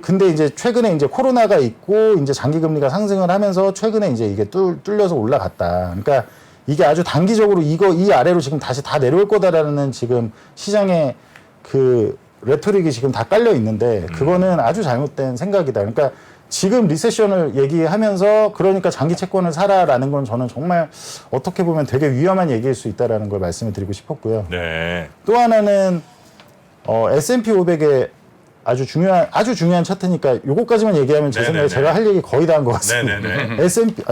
Speaker 3: 근데 이제 최근에 이제 코로나가 있고 이제 장기 금리가 상승을 하면서 최근에 이제 이게 뚫려서 올라갔다. 그러니까 이게 아주 단기적으로 이 아래로 지금 다시 다 내려올 거다라는 지금 시장의 그 레토릭이 지금 다 깔려 있는데 그거는 아주 잘못된 생각이다. 그러니까 지금 리세션을 얘기하면서 그러니까 장기 채권을 사라라는 건 저는 정말 어떻게 보면 되게 위험한 얘기일 수 있다라는 걸 말씀을 드리고 싶었고요.
Speaker 1: 네.
Speaker 3: 또 하나는 S&P 500의 아주 중요한 차트니까 요거까지만 얘기하면 제 생각에 제가 할 얘기 거의 다 한 것 같습니다.
Speaker 1: 네네네.
Speaker 3: S&P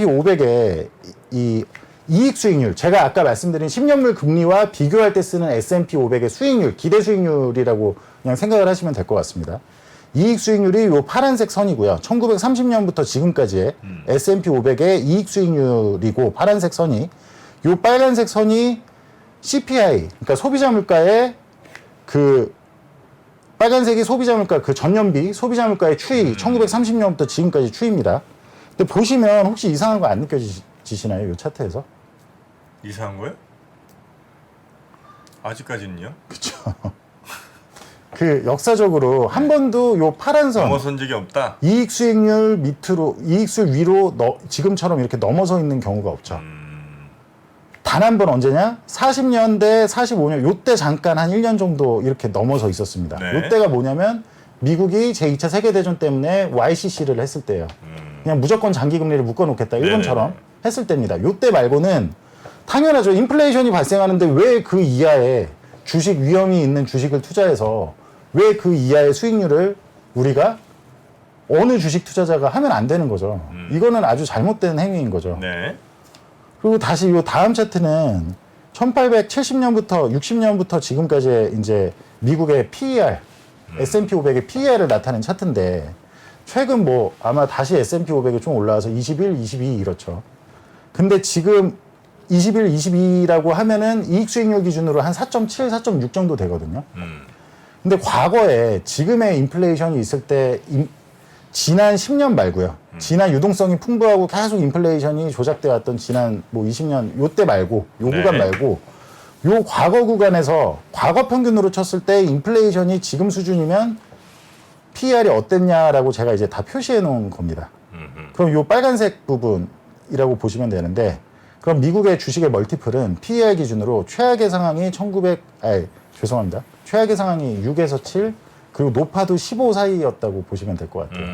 Speaker 3: 500의 이 이익 수익률, 제가 아까 말씀드린 10년물 금리와 비교할 때 쓰는 S&P 500의 수익률, 기대 수익률이라고 그냥 생각을 하시면 될 것 같습니다. 이익 수익률이 요 파란색 선이고요. 1930년부터 지금까지의 S&P 500의 이익 수익률이고 파란색 선이 요 빨간색 선이 CPI, 그러니까 소비자 물가의 그 빨간색이 소비자 물가 그 전년비 소비자 물가의 추이 1930년부터 지금까지 추이입니다. 근데 보시면 혹시 이상한 거 안 느껴지시나요? 이 차트에서?
Speaker 1: 이상한 거요? 아직까지는요?
Speaker 3: 그렇죠. 그 역사적으로 한 번도 요 파란 선
Speaker 1: 넘어선 적이 없다.
Speaker 3: 이익 수익률 위로 지금처럼 이렇게 넘어서 있는 경우가 없죠. 단 한 번 언제냐? 40년대, 45년 요때 잠깐 한 1년 정도 이렇게 넘어서 있었습니다.
Speaker 1: 네.
Speaker 3: 요때가 뭐냐면 미국이 제2차 세계대전 때문에 YCC를 했을 때예요. 그냥 무조건 장기 금리를 묶어놓겠다. 일본처럼 했을 때입니다. 요때 말고는 당연하죠. 인플레이션이 발생하는데 왜 그 이하의 주식 위험이 있는 주식을 투자해서 왜 그 이하의 수익률을 우리가 어느 주식 투자자가 하면 안 되는 거죠. 이거는 아주 잘못된 행위인 거죠.
Speaker 1: 네.
Speaker 3: 그리고 다시 요 다음 차트는 1870년부터 60년부터 지금까지의 이제 미국의 PER, S&P 500의 PER을 나타낸 차트인데 최근 뭐 아마 다시 S&P 500이 좀 올라와서 21, 22 이렇죠. 근데 지금 21, 22라고 하면은 이익 수익률 기준으로 한 4.7, 4.6 정도 되거든요. 근데 과거에 지금의 인플레이션이 있을 때 지난 10년 말고요. 지난 유동성이 풍부하고 계속 인플레이션이 조작돼 왔던 지난 뭐 20년 요때 말고 요
Speaker 1: 네.
Speaker 3: 구간 말고 요 과거 구간에서 과거 평균으로 쳤을 때 인플레이션이 지금 수준이면 PER이 어땠냐라고 제가 이제 다 표시해 놓은 겁니다. 그럼 요 빨간색 부분이라고 보시면 되는데 그럼 미국의 주식의 멀티플은 PER 기준으로 최악의 상황이 죄송합니다. 최악의 상황이 6에서 7 그리고 높아도 15 사이였다고 보시면 될 것 같아요.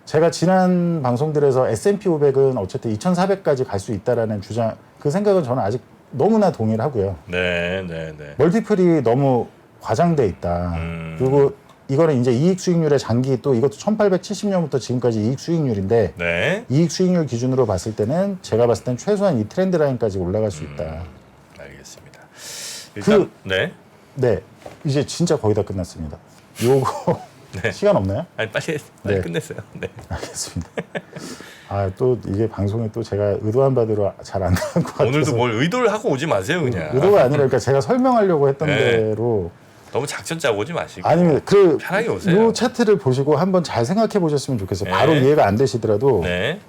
Speaker 3: 제가 지난 방송들에서 S&P 500은 어쨌든 2,400까지 갈 수 있다라는 주장 그 생각은 저는 아직 너무나 동의를 하고요.
Speaker 1: 네.
Speaker 3: 멀티플이 너무 과장돼 있다. 그리고 이거는 이제 이익 수익률의 장기 또 이것도 1870년부터 지금까지 이익 수익률인데
Speaker 1: 네.
Speaker 3: 이익 수익률 기준으로 봤을 때는 제가 봤을 땐 최소한 이 트렌드 라인까지 올라갈 수 있다.
Speaker 1: 알겠습니다. 일단
Speaker 3: 네, 이제 진짜 거의 다 끝났습니다. 요거
Speaker 1: 네.
Speaker 3: 시간 없나요?
Speaker 1: 아니 빨리
Speaker 3: 네.
Speaker 1: 끝냈어요. 네.
Speaker 3: 알겠습니다. 아, 또 이게 방송이 또 제가 의도한 바대로 잘 안 나온 것 같아서
Speaker 1: 오늘도 뭘 의도를 하고 오지 마세요, 그냥.
Speaker 3: 의도가 아니라 그러니까 제가 설명하려고 했던
Speaker 1: 네.
Speaker 3: 대로
Speaker 1: 너무 작전 짜고 오지 마시고.
Speaker 3: 아니면
Speaker 1: 편하게 오세요.
Speaker 3: 요 차트를 보시고 한번 잘 생각해 보셨으면 좋겠어요.
Speaker 1: 네.
Speaker 3: 바로 이해가 안 되시더라도
Speaker 1: 네.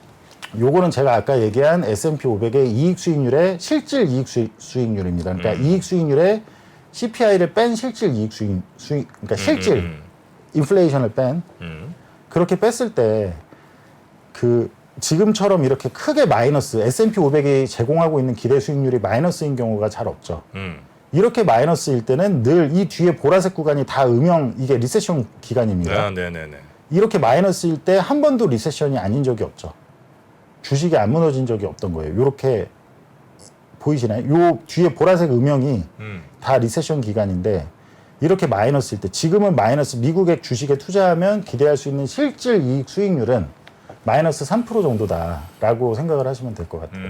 Speaker 3: 요거는 제가 아까 얘기한 S&P 500의 이익 수익률의 실질 이익 수익률입니다. 그러니까 이익 수익률의 CPI를 뺀 실질 이익 그러니까 실질 인플레이션을 뺀 그렇게 뺐을 때 그 지금처럼 이렇게 크게 마이너스 S&P 500이 제공하고 있는 기대 수익률이 마이너스인 경우가 잘 없죠. 이렇게 마이너스일 때는 늘 이 뒤에 보라색 구간이 다 이게 리세션 기간입니다.
Speaker 1: 아, 네네네.
Speaker 3: 이렇게 마이너스일 때 한 번도 리세션이 아닌 적이 없죠. 주식이 안 무너진 적이 없던 거예요. 이렇게 보이시나요? 요 뒤에 보라색 음영이 다 리세션 기간인데 이렇게 마이너스일 때 지금은 마이너스 미국의 주식에 투자하면 기대할 수 있는 실질 이익 수익률은 마이너스 3% 정도다라고 생각을 하시면 될 것 같아요.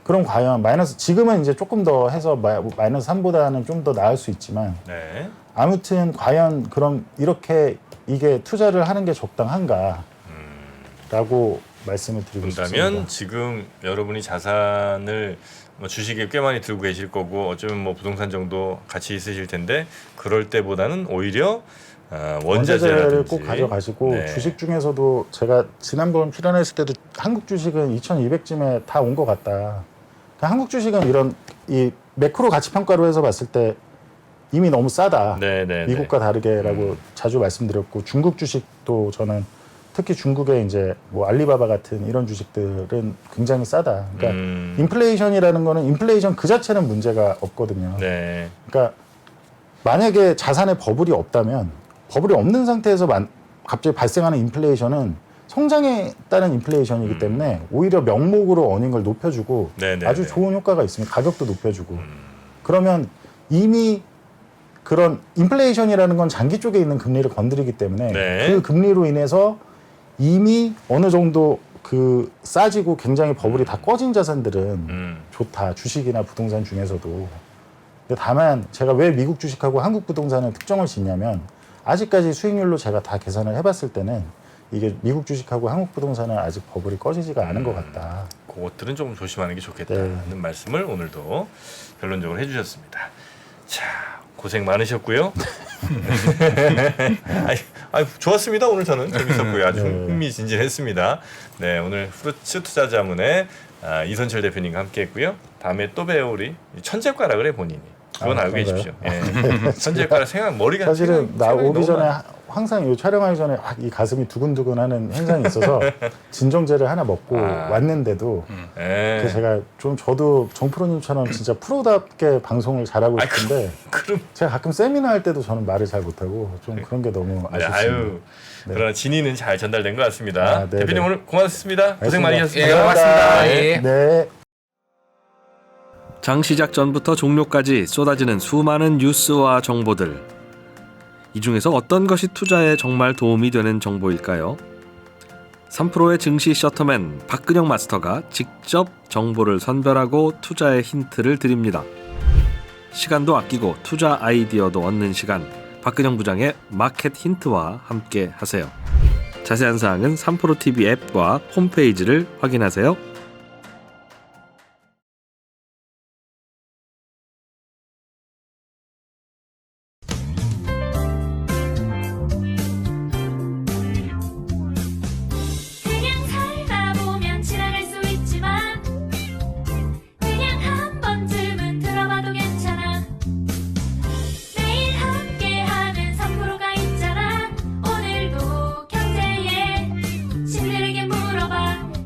Speaker 3: 그럼 과연 지금은 이제 조금 더 해서 마이너스 3보다는 좀 더 나을 수 있지만
Speaker 1: 네.
Speaker 3: 아무튼 과연 그럼 이렇게 이게 투자를 하는 게 적당한가 라고 말씀을 드리고
Speaker 1: 본다면
Speaker 3: 싶습니다.
Speaker 1: 지금 여러분이 자산을 뭐 주식에 꽤 많이 들고 계실 거고 어쩌면 뭐 부동산 정도 같이 있으실 텐데 그럴 때보다는 오히려 원자재를
Speaker 3: 꼭 가져가시고
Speaker 1: 네.
Speaker 3: 주식 중에서도 제가 지난번 출연했을 때도 한국 주식은 2200쯤에 다 온 것 같다. 그러니까 한국 주식은 이런 이 매크로 가치 평가로 해서 봤을 때 이미 너무 싸다.
Speaker 1: 네.
Speaker 3: 미국과 다르게라고 자주 말씀드렸고 중국 주식도 저는 특히 중국의 이제 뭐 알리바바 같은 이런 주식들은 굉장히 싸다. 그러니까 인플레이션이라는 거는 인플레이션 그 자체는 문제가 없거든요.
Speaker 1: 네.
Speaker 3: 그러니까 만약에 자산에 버블이 없다면 버블이 없는 상태에서 갑자기 발생하는 인플레이션은 성장에 따른 인플레이션이기 때문에 오히려 명목으로 어닝을 높여주고
Speaker 1: 네네네.
Speaker 3: 아주 좋은 효과가 있습니다. 가격도 높여주고 그러면 이미 그런 인플레이션이라는 건 장기 쪽에 있는 금리를 건드리기 때문에
Speaker 1: 네.
Speaker 3: 그 금리로 인해서 이미 어느 정도 그 싸지고 굉장히 버블이 다 꺼진 자산들은 좋다. 주식이나 부동산 중에서도. 근데 다만 제가 왜 미국 주식하고 한국 부동산을 특정을 짓냐면 아직까지 수익률로 제가 다 계산을 해봤을 때는 이게 미국 주식하고 한국 부동산은 아직 버블이 꺼지지가 않은 것 같다.
Speaker 1: 그것들은 조금 조심하는 게 좋겠다는 말씀을 오늘도 결론적으로 해주셨습니다. 자, 고생 많으셨고요. 아니, 좋았습니다. 오늘 저는 재밌었고요. 아주 흥미진진했습니다. 네, 오늘 프루츠 투자자문의 이선철 대표님과 함께했고요. 다음에 또 봬요 우리 천재과라 그래 본인이. 그건 알고 계십시오. 예. 천재과라 생각 머리가
Speaker 3: 사실은 나
Speaker 1: 생각이
Speaker 3: 오기
Speaker 1: 너무
Speaker 3: 전에
Speaker 1: 많아.
Speaker 3: 항상 이 촬영하기 전에 이 가슴이 두근두근하는 현상이 있어서 진정제를 하나 먹고 왔는데도
Speaker 1: 예.
Speaker 3: 그래서 제가 좀 저도 정프로님처럼 진짜 프로답게 방송을 잘하고 싶은데
Speaker 1: 그럼
Speaker 3: 제가 가끔 세미나 할 때도 저는 말을 잘 못하고 좀 그런 게 너무
Speaker 1: 네,
Speaker 3: 아쉽습니다.
Speaker 1: 아유. 그러나 진의는 잘 전달된 것 같습니다.
Speaker 3: 네,
Speaker 1: 대표님
Speaker 3: 네.
Speaker 1: 오늘 고맙습니다. 고생 많이 하셨습니다.
Speaker 2: 예, 고맙습니다. 예.
Speaker 3: 네.
Speaker 4: 장 시작 전부터 종료까지 쏟아지는 수많은 뉴스와 정보들. 이 중에서 어떤 것이 투자에 정말 도움이 되는 정보일까요? 3프로의 증시 셔터맨 박근영 마스터가 직접 정보를 선별하고 투자의 힌트를 드립니다. 시간도 아끼고 투자 아이디어도 얻는 시간, 박근영 부장의 마켓 힌트와 함께 하세요. 자세한 사항은 3프로 TV 앱과 홈페이지를 확인하세요.